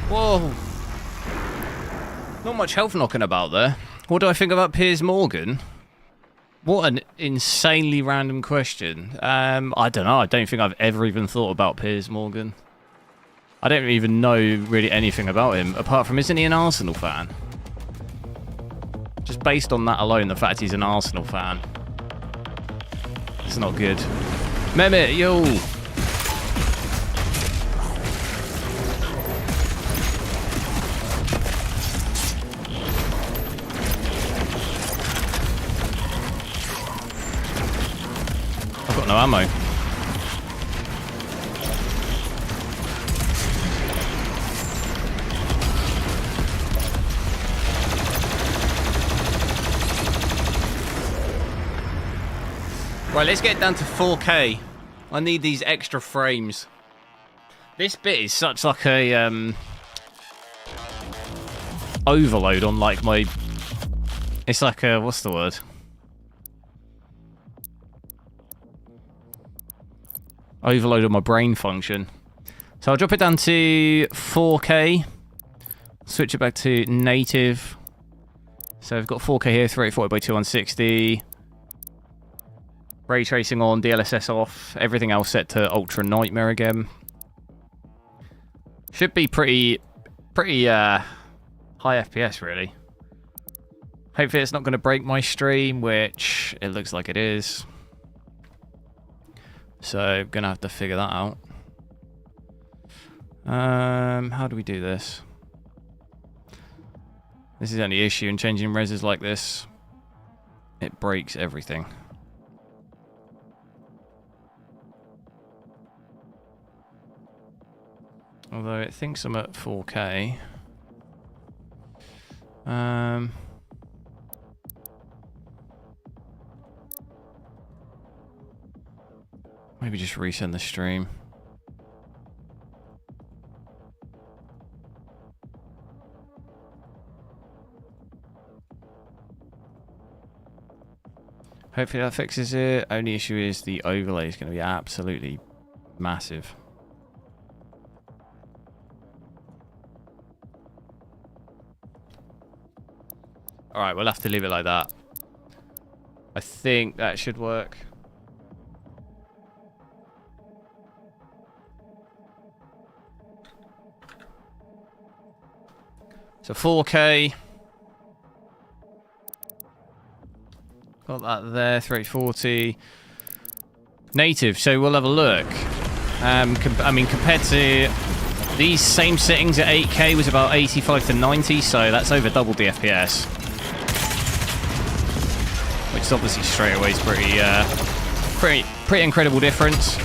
Whoa. Not much health knocking about there. What do I think about Piers Morgan? What an insanely random question. I don't know. I don't think I've ever even thought about Piers Morgan. I don't even know really anything about him, apart from, isn't he an Arsenal fan? Just based on that alone, the fact he's an Arsenal fan. It's not good. Mehmet, yo! No ammo. Right, let's get down to 4K. I need these extra frames. This bit is such like a overload on like my... It's like a... What's the word? Overload on my brain function. So I'll drop it down to 4K. Switch it back to native. So I've got 4K here, 340 by 2160. Ray tracing on, DLSS off. Everything else set to Ultra Nightmare again. Should be pretty high FPS, really. Hopefully it's not going to break my stream, which it looks like it is. So I'm going to have to figure that out. How do we do this? This is the only issue in changing reses like this. It breaks everything. Although it thinks I'm at 4K. Maybe just resend the stream. Hopefully that fixes it. Only issue is the overlay is going to be absolutely massive. Alright, we'll have to leave it like that. I think that should work. So 4K. Got that there, 340. Native, so we'll have a look. I mean, compared to these same settings at 8K was about 85 to 90, so that's over double the FPS. Which is obviously straight away is pretty incredible difference.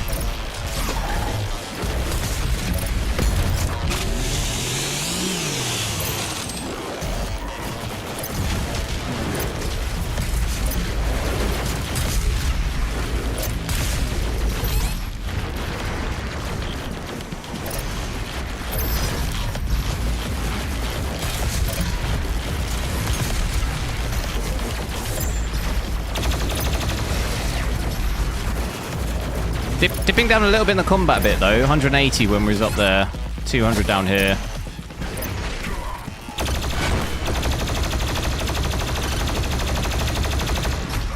Dipping down a little bit in the combat bit though, 180 when we was up there, 200 down here.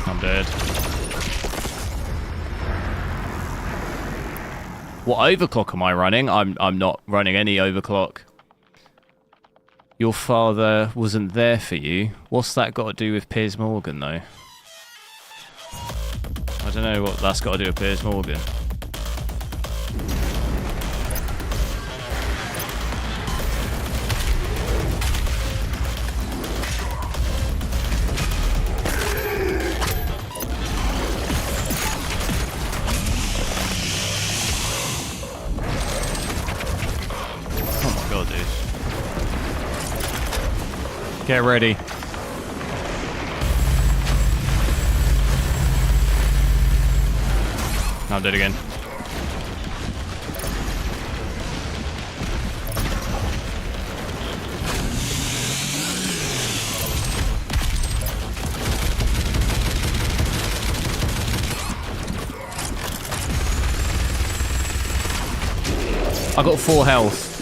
I'm dead. What overclock am I running? I'm not running any overclock. Your father wasn't there for you. What's that got to do with Piers Morgan though? I don't know what that's got to do with Piers Morgan. Oh my god, dude. Get ready. I'm dead again. I got 4 health.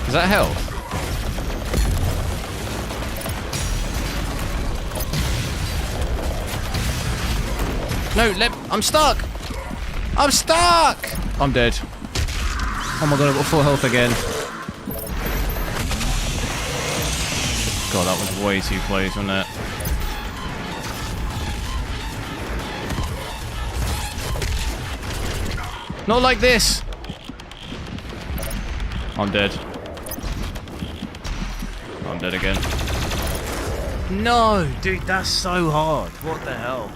Is that health? No, I'm stuck! I'm stuck! I'm dead. Oh my god, I've got 4 health again. God, that was way too close, wasn't it? Not like this! I'm dead. I'm dead again. No! Dude, that's so hard. What the hell?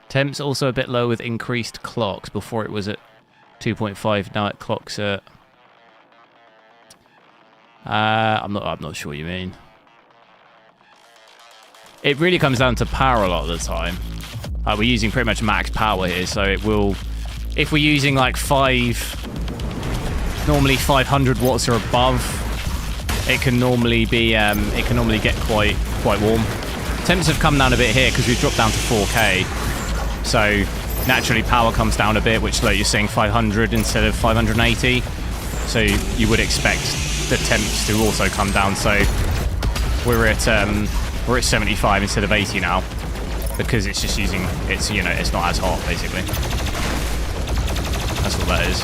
Temps also a bit low with increased clocks. Before it was at 2.5 now it clocks at. I'm not sure what you mean. It really comes down to power a lot of the time. We're using pretty much max power here, so it will. If we're using like normally 500 watts or above, it can normally be. It can normally get quite warm. Temps have come down a bit here because we've dropped down to 4K, so naturally power comes down a bit, which like you're seeing 500 instead of 580. So you would expect the temps to also come down. So we're at 75 instead of 80 now, because it's just using it's it's not as hot basically. That's what that is.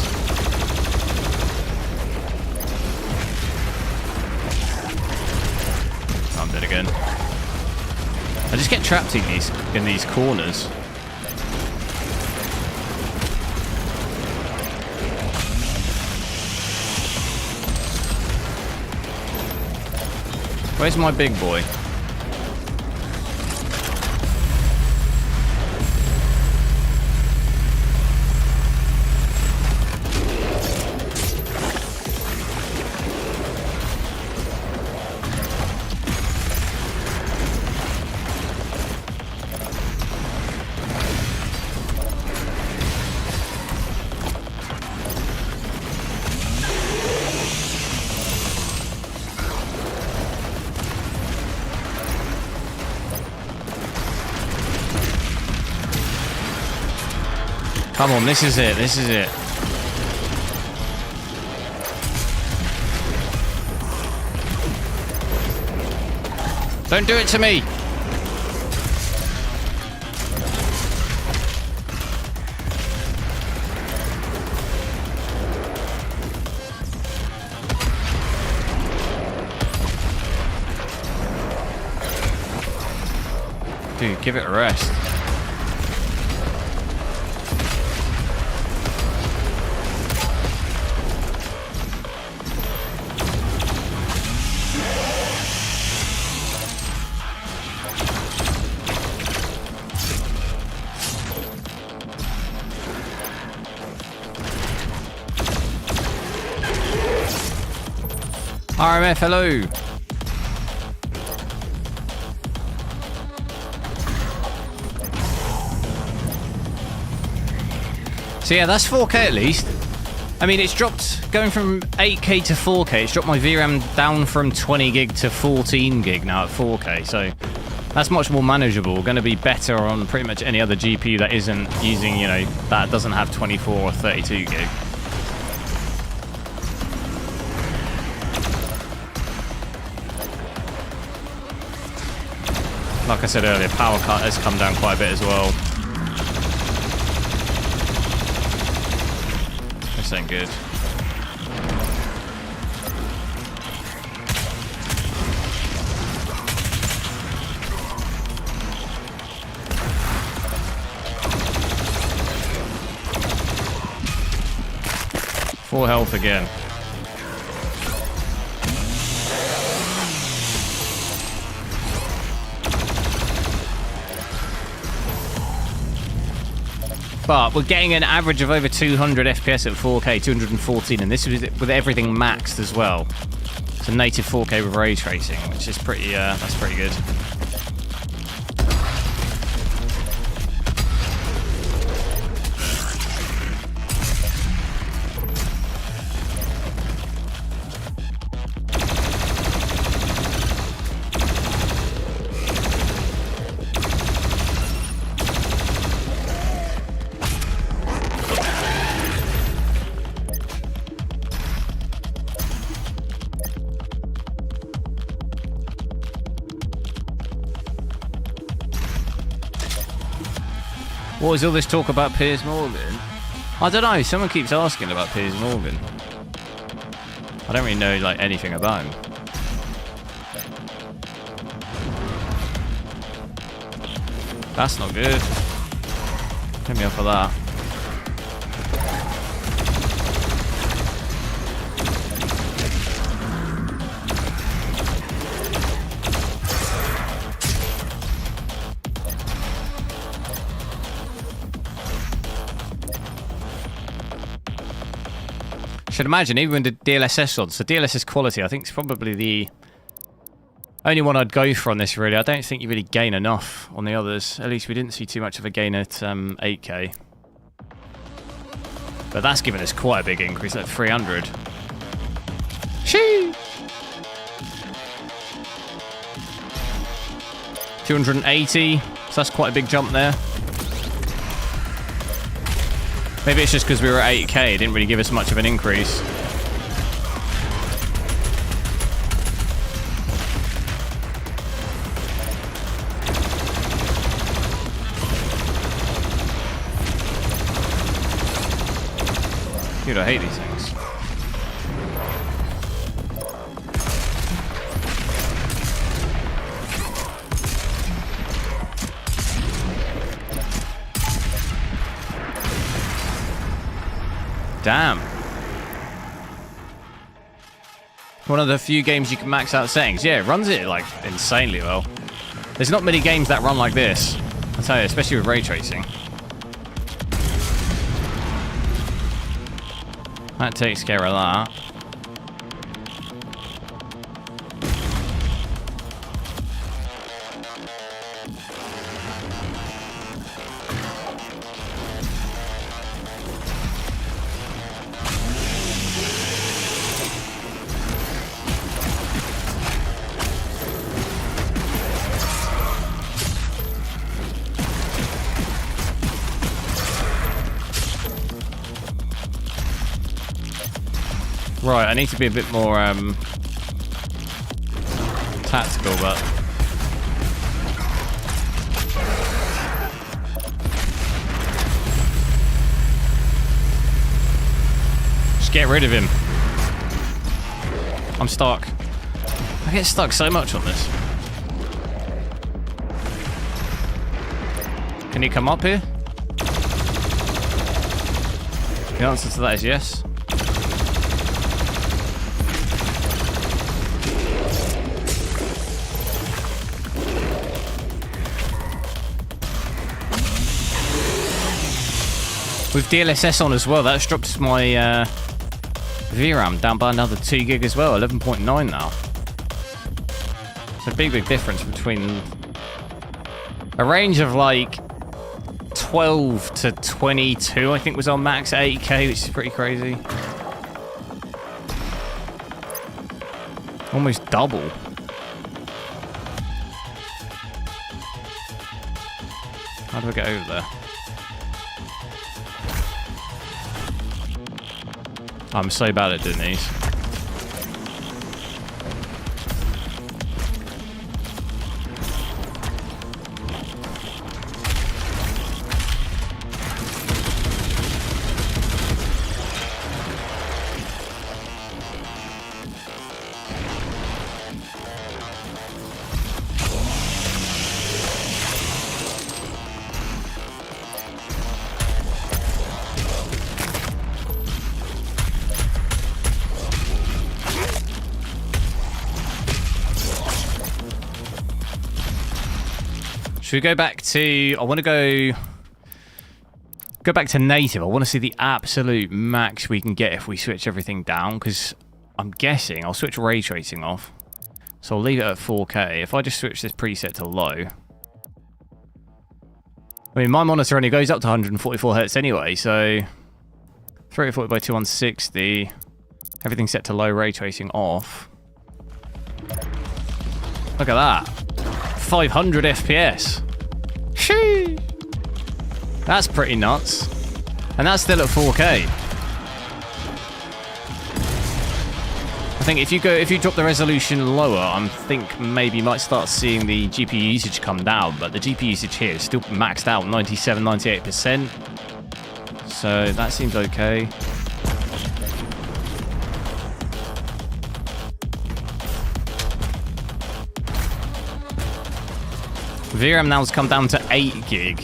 I'm dead again. I just get trapped in these corners. Where's my big boy? Come on, this is it, this is it. Don't do it to me! Dude, give it a rest. RMF, hello. So yeah, that's 4K at least. I mean, it's dropped, going from 8K to 4K, it's dropped my VRAM down from 20 gig to 14 gig now at 4K, so that's much more manageable. Going to be better on pretty much any other GPU that isn't using, that doesn't have 24 or 32 gig. Like I said earlier, power cut has come down quite a bit as well. This ain't good. Full health again. But we're getting an average of over 200 FPS at 4K, 214, and this is with everything maxed as well. So native 4K with ray tracing, which is pretty, that's pretty good. What is all this talk about Piers Morgan? I don't know, someone keeps asking about Piers Morgan. I don't really know anything about him. That's not good. Hit me up for that. should imagine, even with the DLSS on, so DLSS quality, I think it's probably the only one I'd go for on this, really. I don't think you really gain enough on the others. At least we didn't see too much of a gain at 8K. But that's given us quite a big increase, like 300. Shee! 280, so that's quite a big jump there. Maybe it's just because we were at 8K, it didn't really give us much of an increase. Dude, I hate these things. Damn. One of the few games you can max out settings. Yeah, it runs it like insanely well. There's not many games that run like this. I'll tell you, especially with ray tracing. That takes care of that. Right, I need to be a bit more tactical, but just get rid of him. I'm stuck. I get stuck so much on this. Can you come up here? The answer to that is yes. With DLSS on as well, that's dropped my VRAM down by another 2 gig as well, 11.9 now. It's a big difference between a range of like 12 to 22, I think was on max at 8K, which is pretty crazy. Almost double. How do I get over there? I'm so bad at doing these. Should we go back to... I want to go back to native. I want to see the absolute max we can get if we switch everything down, because I'm guessing I'll switch ray tracing off. So I'll leave it at 4K. If I just switch this preset to low... I mean, my monitor only goes up to 144 Hz anyway, so... 340 by 2160. Everything set to low, ray tracing off. Look at that. 500 FPS. Shee! That's pretty nuts. And that's still at 4K. I think if you drop the resolution lower, I think maybe you might start seeing the GPU usage come down, but the GPU usage here is still maxed out 97-98%. So that seems okay. VRAM now has come down to 8 gig.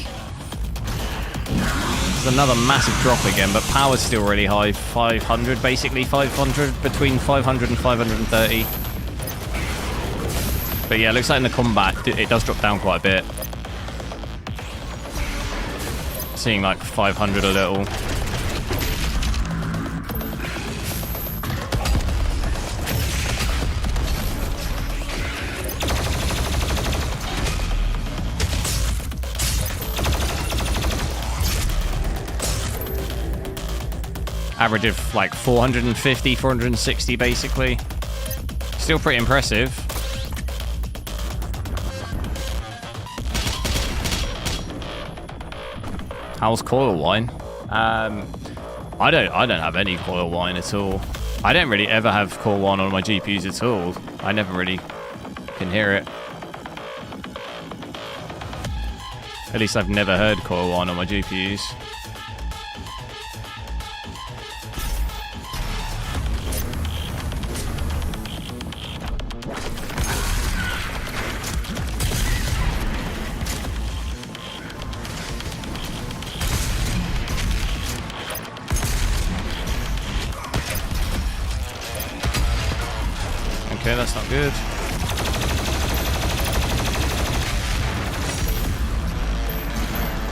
It's another massive drop again, but power's still really high. 500, basically 500, between 500 and 530. But yeah, it looks like in the combat, it does drop down quite a bit. Seeing like 500 a little. Average of like 450, 460 basically. Still pretty impressive. How's coil wine? I don't have any coil wine at all. I don't really ever have coil wine on my GPUs at all. I never really can hear it. At least I've never heard coil wine on my GPUs. Okay, that's not good.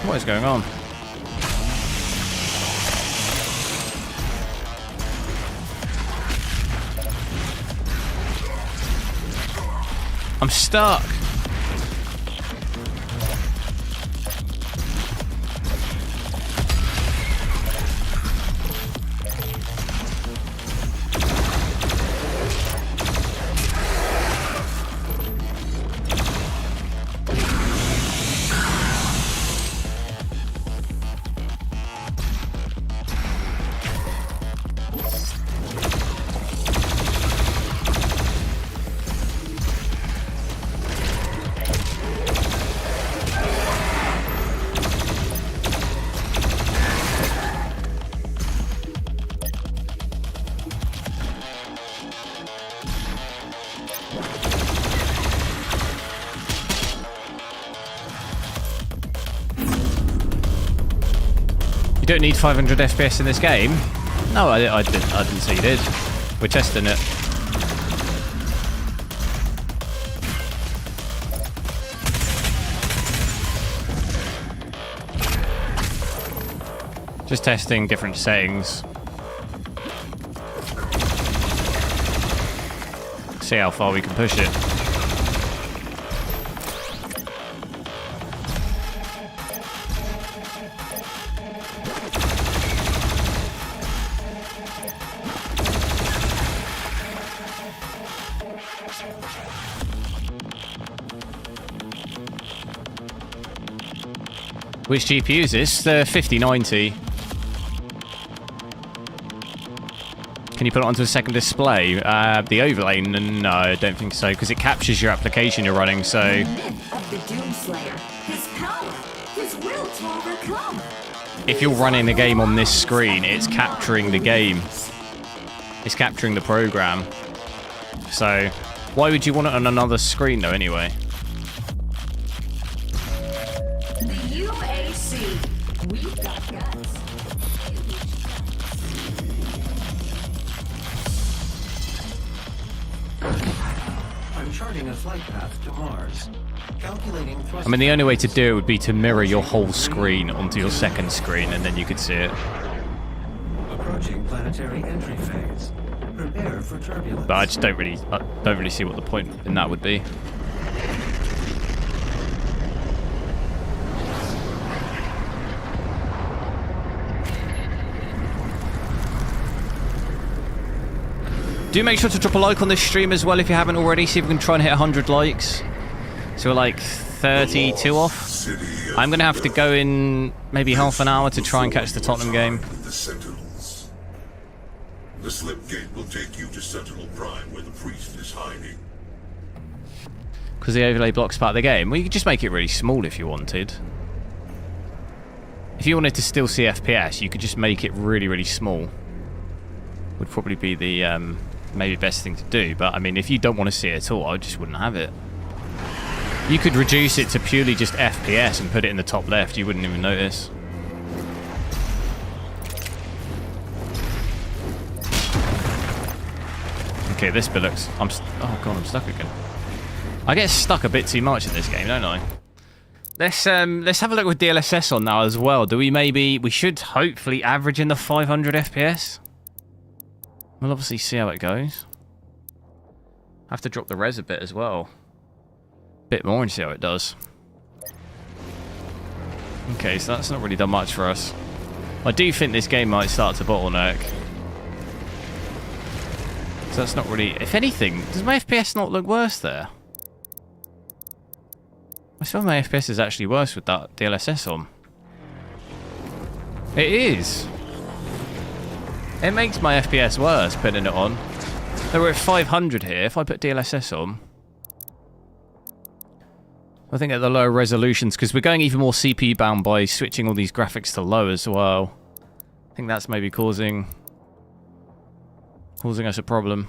What is going on? I'm stuck. You don't need 500 FPS in this game. No, I didn't say you did. We're testing it. Just testing different settings. See how far we can push it. Which GPU is this? The 5090. Can you put it onto a second display? The overlay? No, I don't think so, because it captures your application you're running, so... The myth of the Doomslayer, his power, his will to overcome. If you're running the game on this screen, it's capturing the game. It's capturing the program. So, why would you want it on another screen, though, anyway? We've got guts. I'm charting a flight path to Mars. Calculating thrust. I mean, the only way to do it would be to mirror your whole screen onto your second screen, and then you could see it. Approaching planetary entry phase. Prepare for turbulence. But I just don't really see what the point in that would be. Do make sure to drop a like on this stream as well if you haven't already. See if we can try and hit 100 likes. So we're like 32 off. I'm going to have to go in maybe half an hour to try and catch the Tottenham game. The Sentinels. The slip gate will take you to Sentinel Prime where the priest is hiding. Because the overlay block's part of the game. Well, you could just make it really small if you wanted. If you wanted to still see FPS, you could just make it really, really small. Would probably be the maybe best thing to do. But I mean, if you don't want to see it at all, I just wouldn't have it. You could reduce it to purely just FPS and put it in the top left. You wouldn't even notice. Okay, this bit looks... oh god, I'm stuck again. I get stuck a bit too much in this game, don't I? Let's have a look with DLSS on now as well. We should hopefully average in the 500 FPS. We'll obviously see how it goes. Have to drop the res a bit as well. Bit more and see how it does. Okay, so that's not really done much for us. I do think this game might start to bottleneck. So that's not really... If anything, does my FPS not look worse there? I swear my FPS is actually worse with that DLSS on. It is. It makes my FPS worse putting it on. So we're at 500 here. If I put DLSS on... I think at the lower resolutions, because we're going even more CPU bound by switching all these graphics to low as well. I think that's maybe causing us a problem.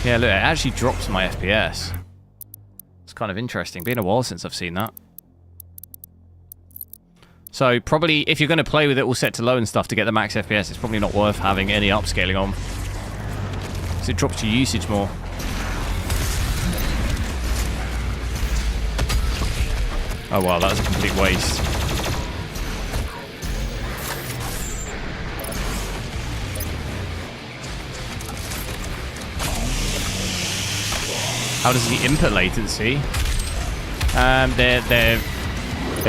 Yeah, look, it actually drops my FPS. It's kind of interesting. Been a while since I've seen that. So probably, if you're going to play with it all set to low and stuff to get the max FPS, it's probably not worth having any upscaling on. Because it drops your usage more. Oh wow, that was a complete waste. How does the input latency? There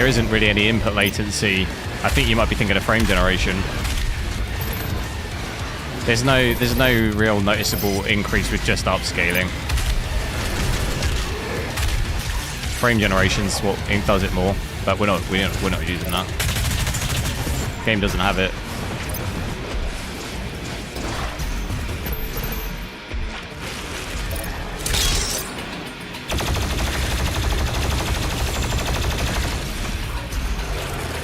isn't really any input latency. I think you might be thinking of frame generation. There's no real noticeable increase with just upscaling. Frame generation's what does it more, but we're not using that. Game doesn't have it.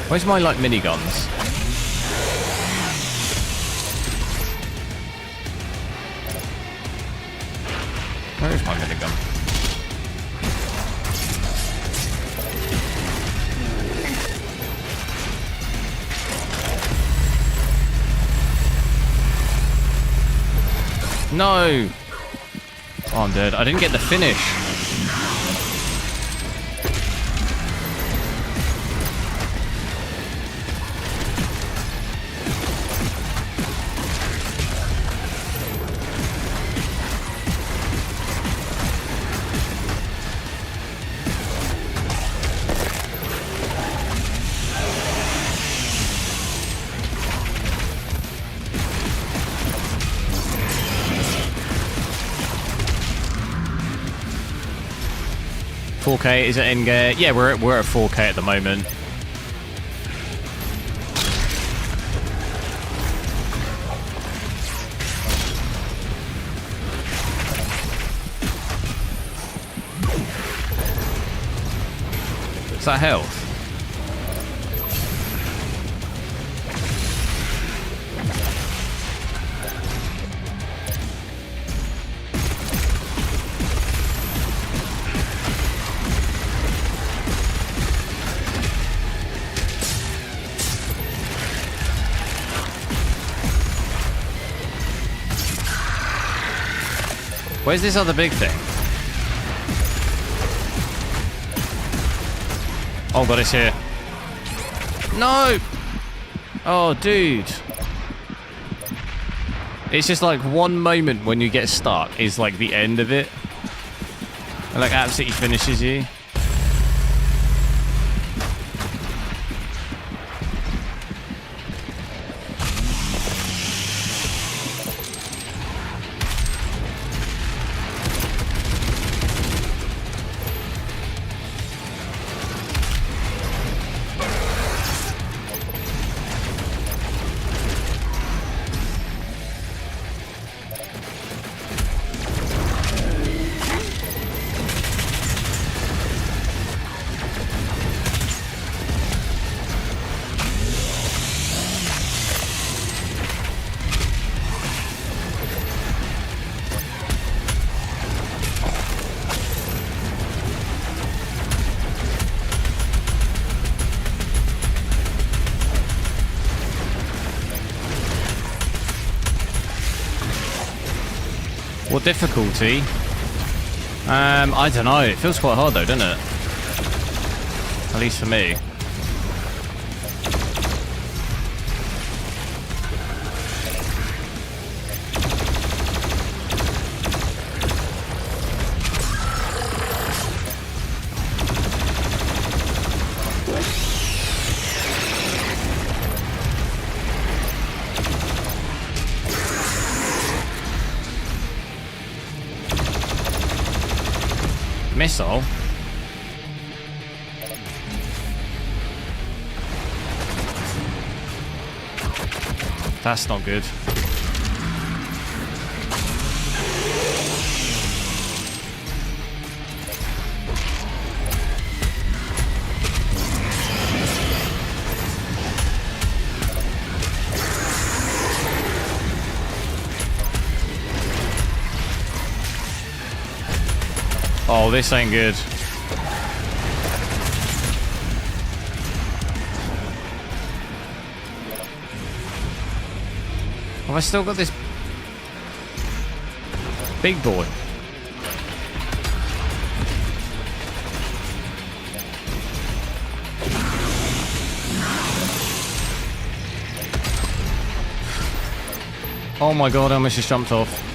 Where's my like miniguns? Where is my minigun? No! Oh, I'm dead. I didn't get the finish. .4K is it in gear? Yeah, we're at 4K at the moment. What's that health? Where's this other big thing? Oh god, it's here. No! Oh, dude. It's just like one moment when you get stuck is like the end of it. It like absolutely finishes you. What difficulty? I don't know. It feels quite hard though, doesn't it? At least for me. Missile? That's not good. Oh, this ain't good. Have I still got this big boy? Oh my god, I almost just jumped off.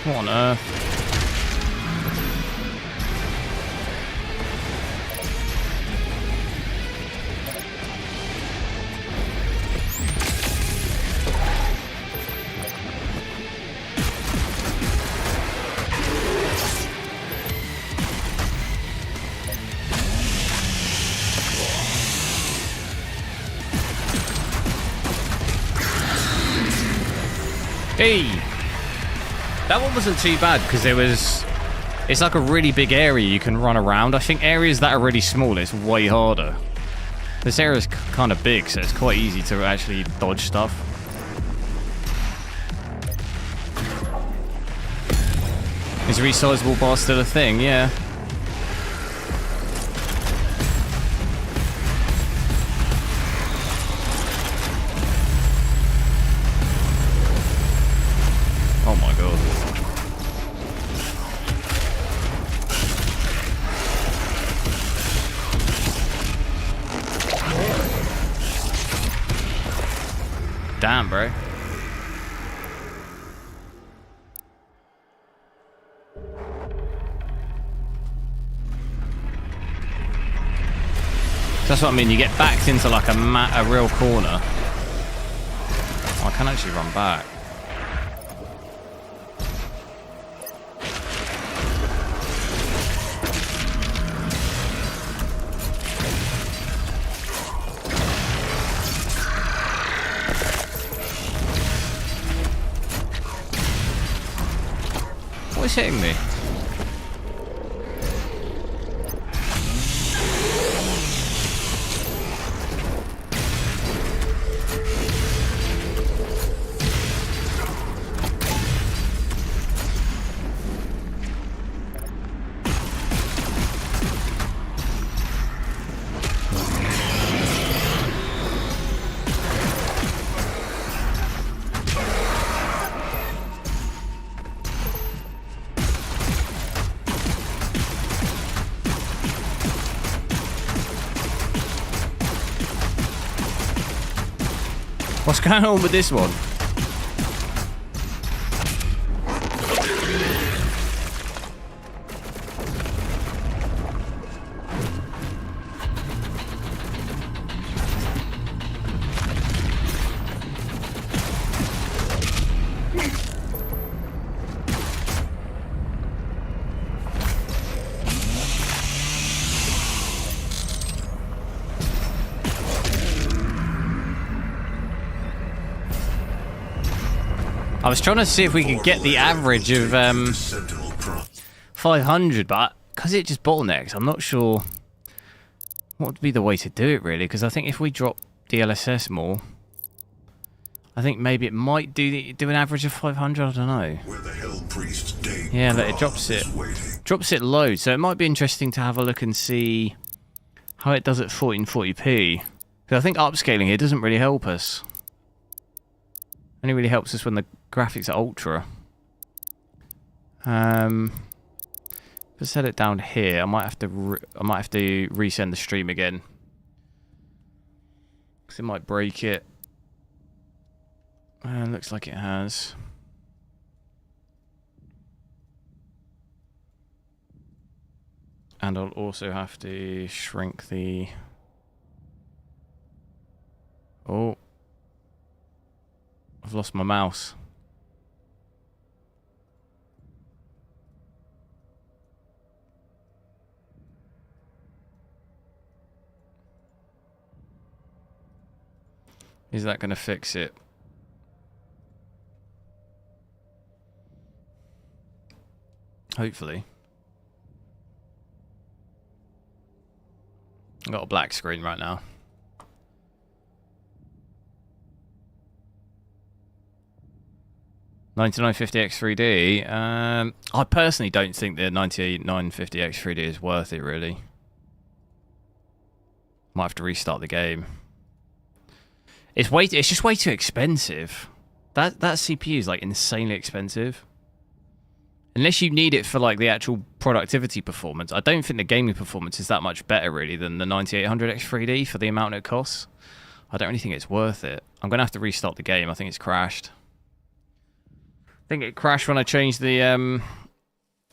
What on earth? Hey! That one wasn't too bad because it's like a really big area you can run around. I think areas that are really small, it's way harder. This area is kind of big, so it's quite easy to actually dodge stuff. Is resizable bar still a thing? Yeah. Oh my god. Damn, bro. That's what I mean, you get backed into like a real corner. Oh, I can actually run back. What is hitting me? What's going on with this one? I was trying to see if we could get the average of 500, but because it just bottlenecks, I'm not sure what would be the way to do it really. Because I think if we drop dlss more, I think maybe it might do an average of 500. I don't know. Yeah, it drops it low, so it might be interesting to have a look and see how it does at 1440p. Because I think upscaling here doesn't really help us. Only really helps us when the graphics are ultra. If I set it down here, I might have to resend the stream again because it might break it. Looks like it has. And I'll also have to shrink the... Oh. I've lost my mouse. Is that going to fix it? Hopefully. I've got a black screen right now. $9950X3D. I personally don't think the 9950X3D is worth it, really. Might have to restart the game. It's just way too expensive. That CPU is like insanely expensive. Unless you need it for like the actual productivity performance, I don't think the gaming performance is that much better really than the 9800X3D for the amount it costs. I don't really think it's worth it. I'm gonna have to restart the game. I think it's crashed. I think it crashed when I changed the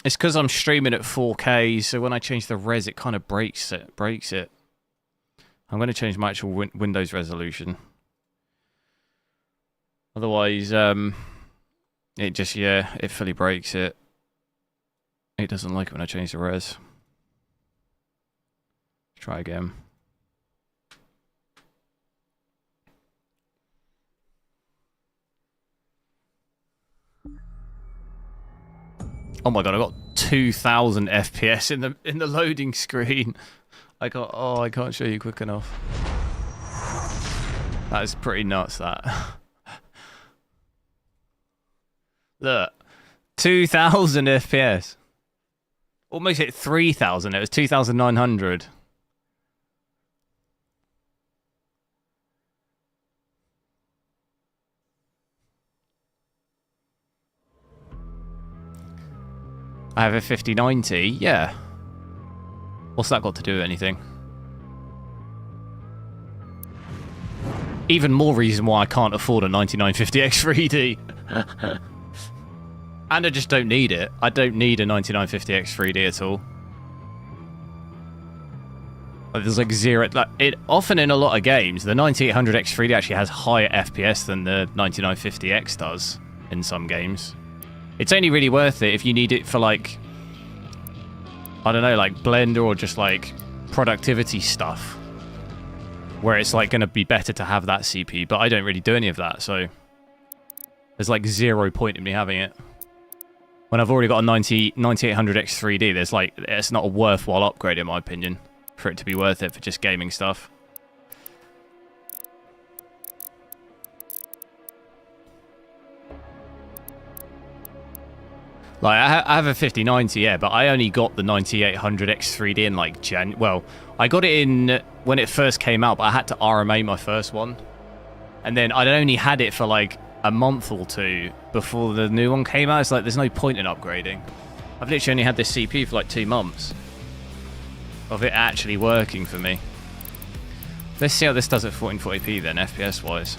it's because I'm streaming at 4K, so when I change the res it kind of breaks it. I'm gonna change my actual Windows resolution. Otherwise, it just, yeah, it fully breaks it. It doesn't like it when I change the res. Try again. Oh my god, I got 2000 FPS in the loading screen. I can't show you quick enough. That is pretty nuts, that. Look, 2000 FPS. Almost hit 3000. It was 2900. I have a 5090. Yeah. What's that got to do with anything? Even more reason why I can't afford a 9950X3D. And I just don't need it. I don't need a 9950X3D at all. There's like zero... often in a lot of games, the 9800X3D actually has higher FPS than the 9950X does in some games. It's only really worth it if you need it for like... I don't know, like Blender or just like productivity stuff. Where it's like going to be better to have that CPU, but I don't really do any of that, so... There's like zero point in me having it. When I've already got a 9800X3D, there's like, it's not a worthwhile upgrade in my opinion for it to be worth it for just gaming stuff. Like, I have a 5090, yeah, but I only got the 9800X3D in like well, I got it in when it first came out, but I had to RMA my first one. And then I'd only had it for like a month or two before the new one came out. It's like, there's no point in upgrading. I've literally only had this CPU for like 2 months of it actually working for me. Let's see how this does at 1440p then, FPS wise.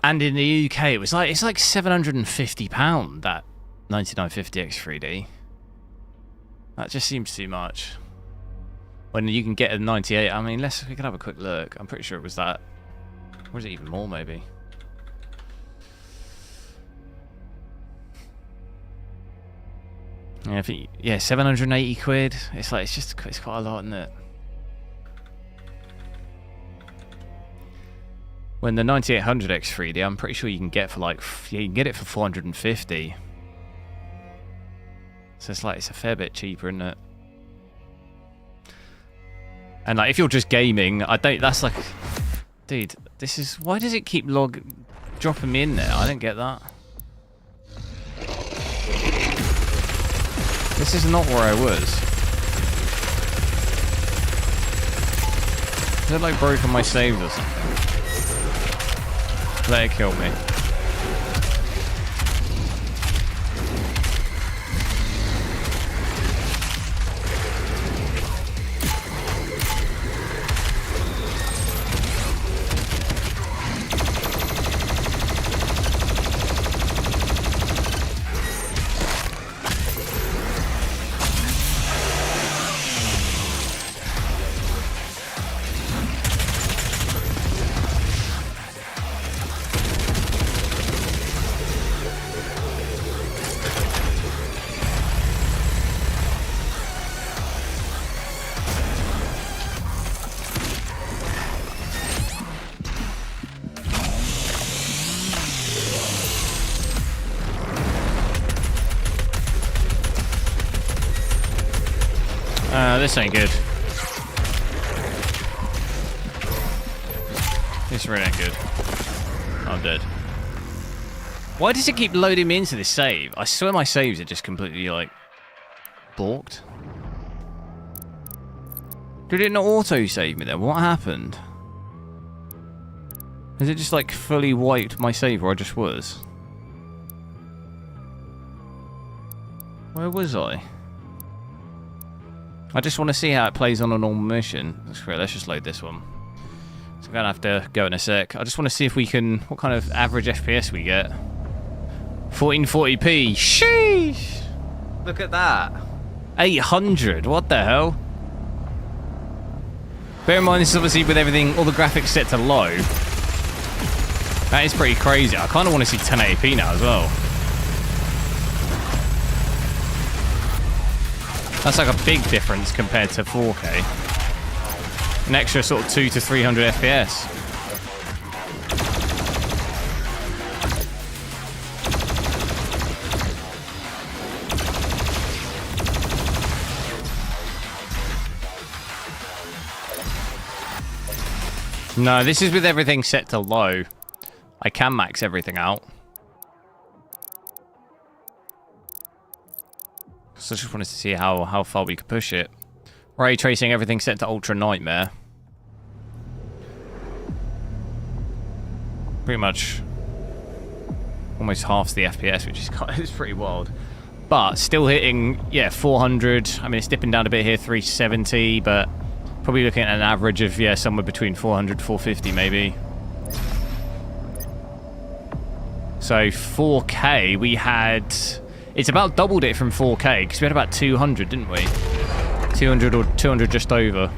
And in the UK, it's like £750, that 9950X3D. That just seems too much. When you can get a 98, I mean, we can have a quick look. I'm pretty sure it was that. Or is it even more, maybe? Yeah, I think, yeah, 780 quid. It's like, it's quite a lot, isn't it? When the 9800X3D, I'm pretty sure you can get for like, yeah, you can get it for 450. So it's like, it's a fair bit cheaper, isn't it? And like, if you're just gaming, that's like, dude, this is, why does it keep dropping me in there? I don't get that. This is not where I was. Is it like broken my saves or something? Let it kill me. This ain't good. This really ain't good. I'm dead. Why does it keep loading me into this save? I swear my saves are just completely, like, balked. Did it not auto-save me then? What happened? Has it just, like, fully wiped my save where I just was? Where was I? I just want to see how it plays on a normal mission. That's great. Let's just load this one. So I'm going to have to go in a sec. I just want to see if we can... What kind of average FPS we get. 1440p. Sheesh! Look at that. 800. What the hell? Bear in mind, this is obviously with everything, all the graphics set to low. That is pretty crazy. I kind of want to see 1080p now as well. That's like a big difference compared to 4K. An extra sort of 200 to 300 FPS. No, this is with everything set to low. I can max everything out. So I just wanted to see how far we could push it. Ray tracing, everything set to Ultra Nightmare. Pretty much almost halves the FPS, which is it's pretty wild. But still hitting, yeah, 400. I mean, it's dipping down a bit here, 370, but probably looking at an average of, yeah, somewhere between 400, 450 maybe. So 4K, we had... It's about doubled it from 4K, because we had about 200, didn't we? 200 or 200 just over.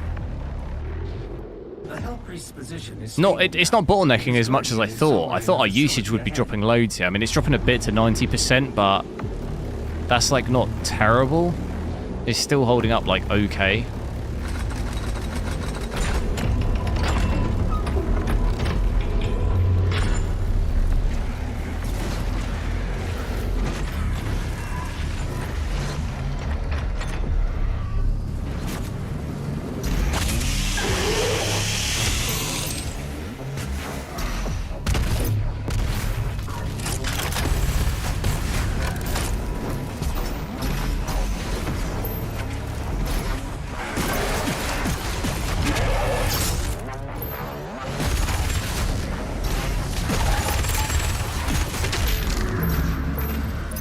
The Hellpriest's position is It's not bottlenecking as much as I thought. I thought our usage would be dropping loads here. I mean, it's dropping a bit to 90%, but that's, like, not terrible. It's still holding up, like, okay.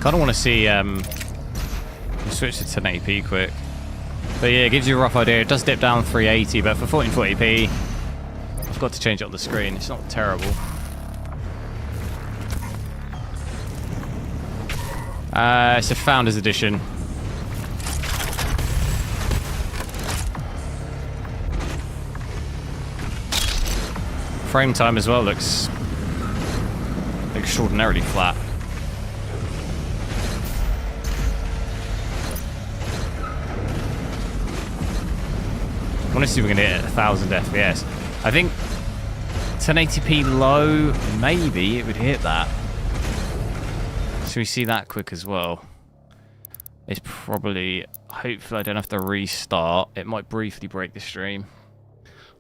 I don't want to see switch to 1080p quick, but yeah, it gives you a rough idea. It does dip down 380, but for 1440p, I've got to change it on the screen. It's not terrible. It's a Founders Edition. Frame time as well looks extraordinarily flat. I want to see if we can hit 1000 FPS. I think 1080p low, maybe it would hit that. Should we see that quick as well? It's probably... Hopefully I don't have to restart. It might briefly break the stream.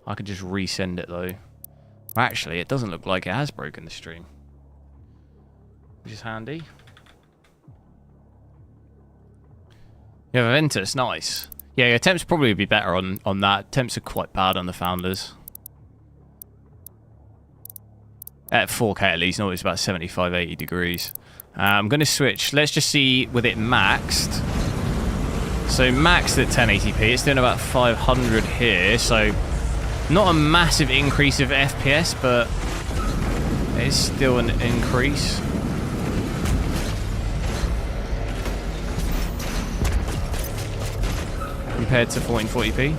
I could just resend it though. Actually, it doesn't look like it has broken the stream, which is handy. You have a Ventus, nice. Yeah, your temps probably would be better on that. Temps are quite bad on the Founders. At 4K at least, no, it's about 75, 80 degrees. I'm going to switch. Let's just see with it maxed. So maxed at 1080p, it's doing about 500 here, so not a massive increase of FPS, but it's still an increase. Compared to 1440p.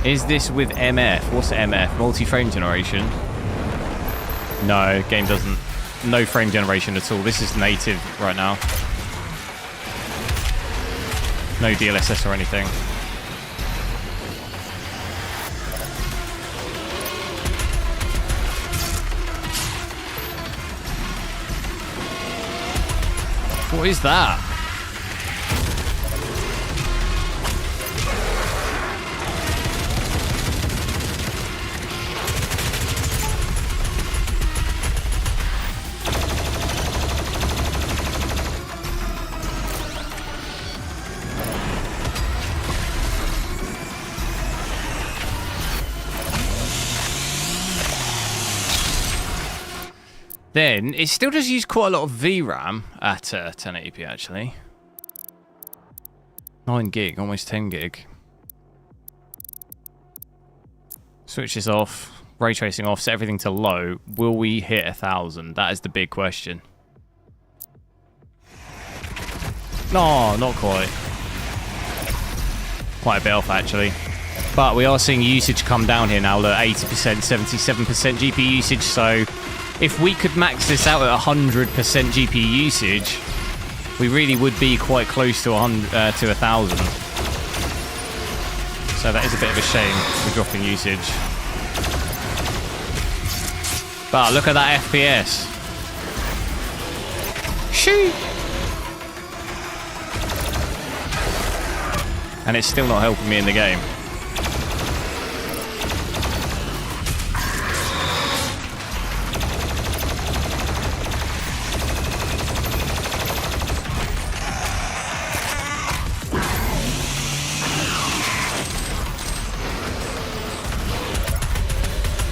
Is this with MF? What's MF? Multi-frame generation? No, game doesn't. No frame generation at all. This is native right now. No DLSS or anything. What is that? Then, it still does use quite a lot of VRAM at 1080p, actually. 9 gig, almost 10 gig. Switch this off, ray tracing off, set everything to low. Will we hit 1,000? That is the big question. No, not quite. Quite a bit off, actually. But we are seeing usage come down here now. Look, 80%, 77% GPU usage, so... if we could max this out at 100% GPU usage, we really would be quite close to 1,000. So that is a bit of a shame for dropping usage. But look at that FPS. Shoo! And it's still not helping me in the game.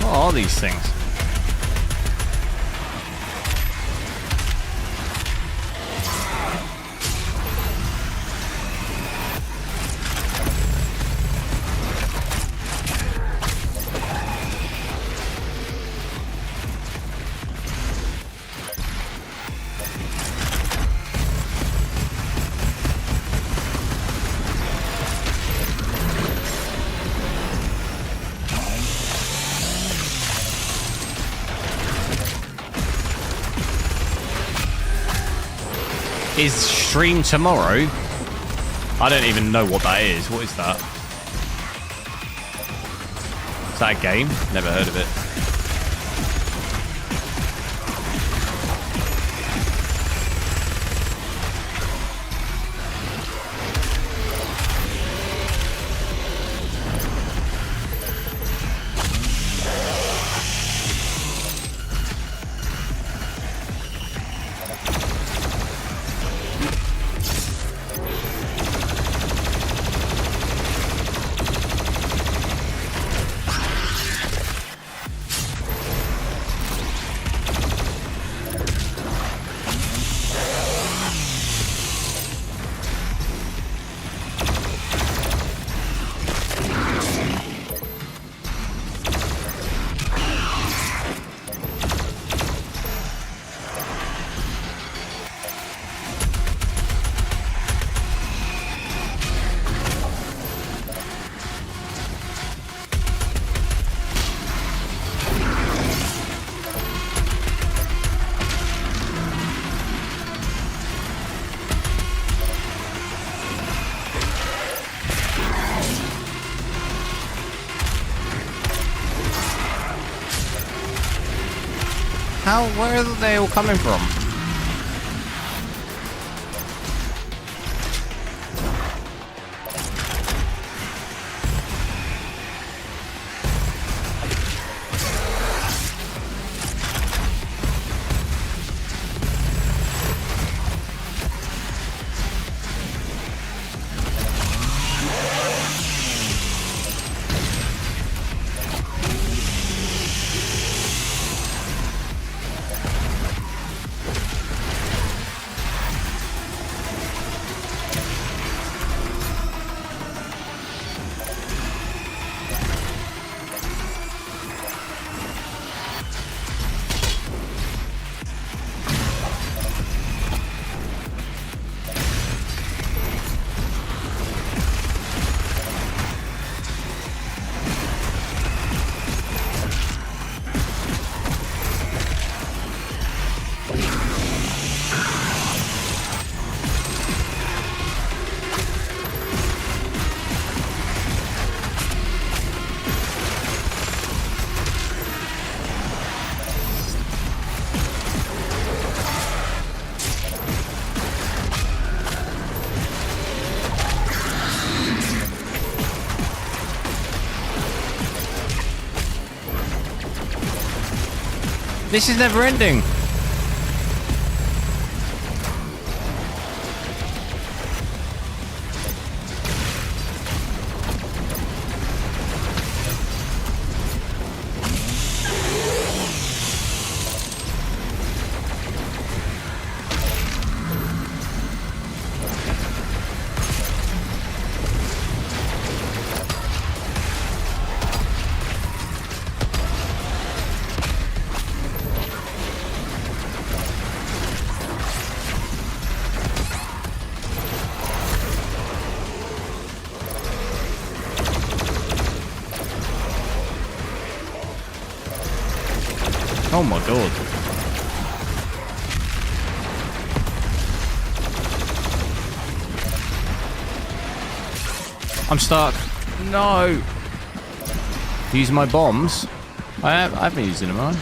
What are these things? Is stream tomorrow? I don't even know what that is. What is that? Is that a game? Never heard of it. Where are they all coming from? This is never ending. Oh my god. I'm stuck. No. Use my bombs. I've been using them, haven't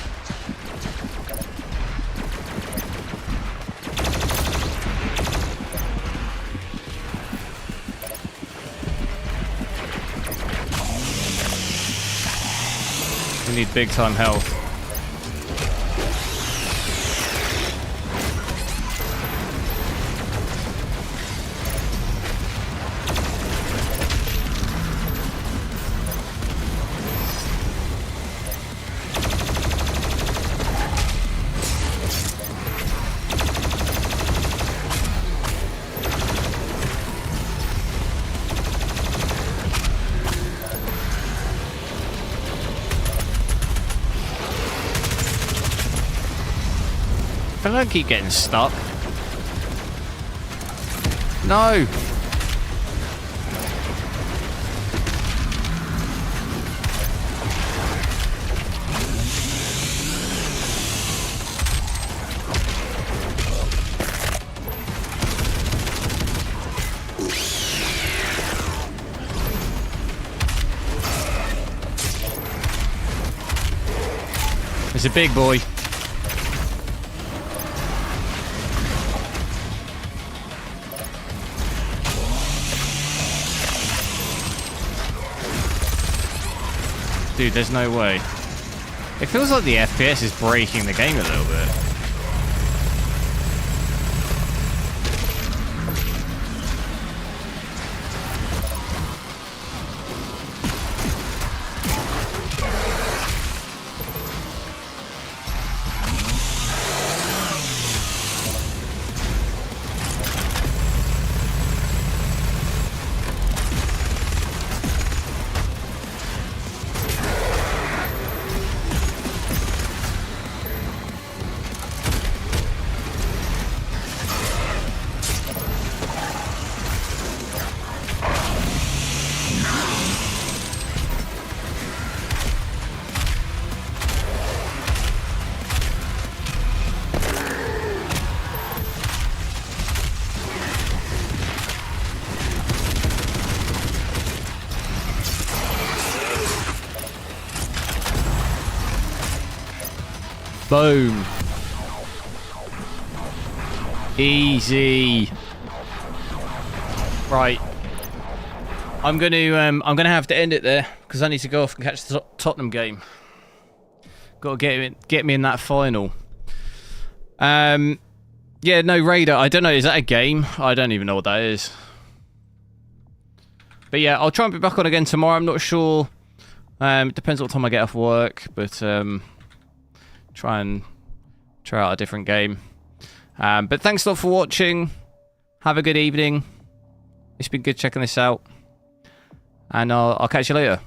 I? We need big time health. I don't keep getting stuck. No. It's a big boy. Dude, there's no way. It feels like the FPS is breaking the game a little bit. Boom. Easy. Right. I'm gonna have to end it there because I need to go off and catch the Tottenham game. Got to get me in that final. Yeah, no, Raider. I don't know. Is that a game? I don't even know what that is. But yeah, I'll try and be back on again tomorrow. I'm not sure. It depends what time I get off work, but try out a different game. But thanks a lot for watching. Have a good evening. It's been good checking this out. And I'll catch you later.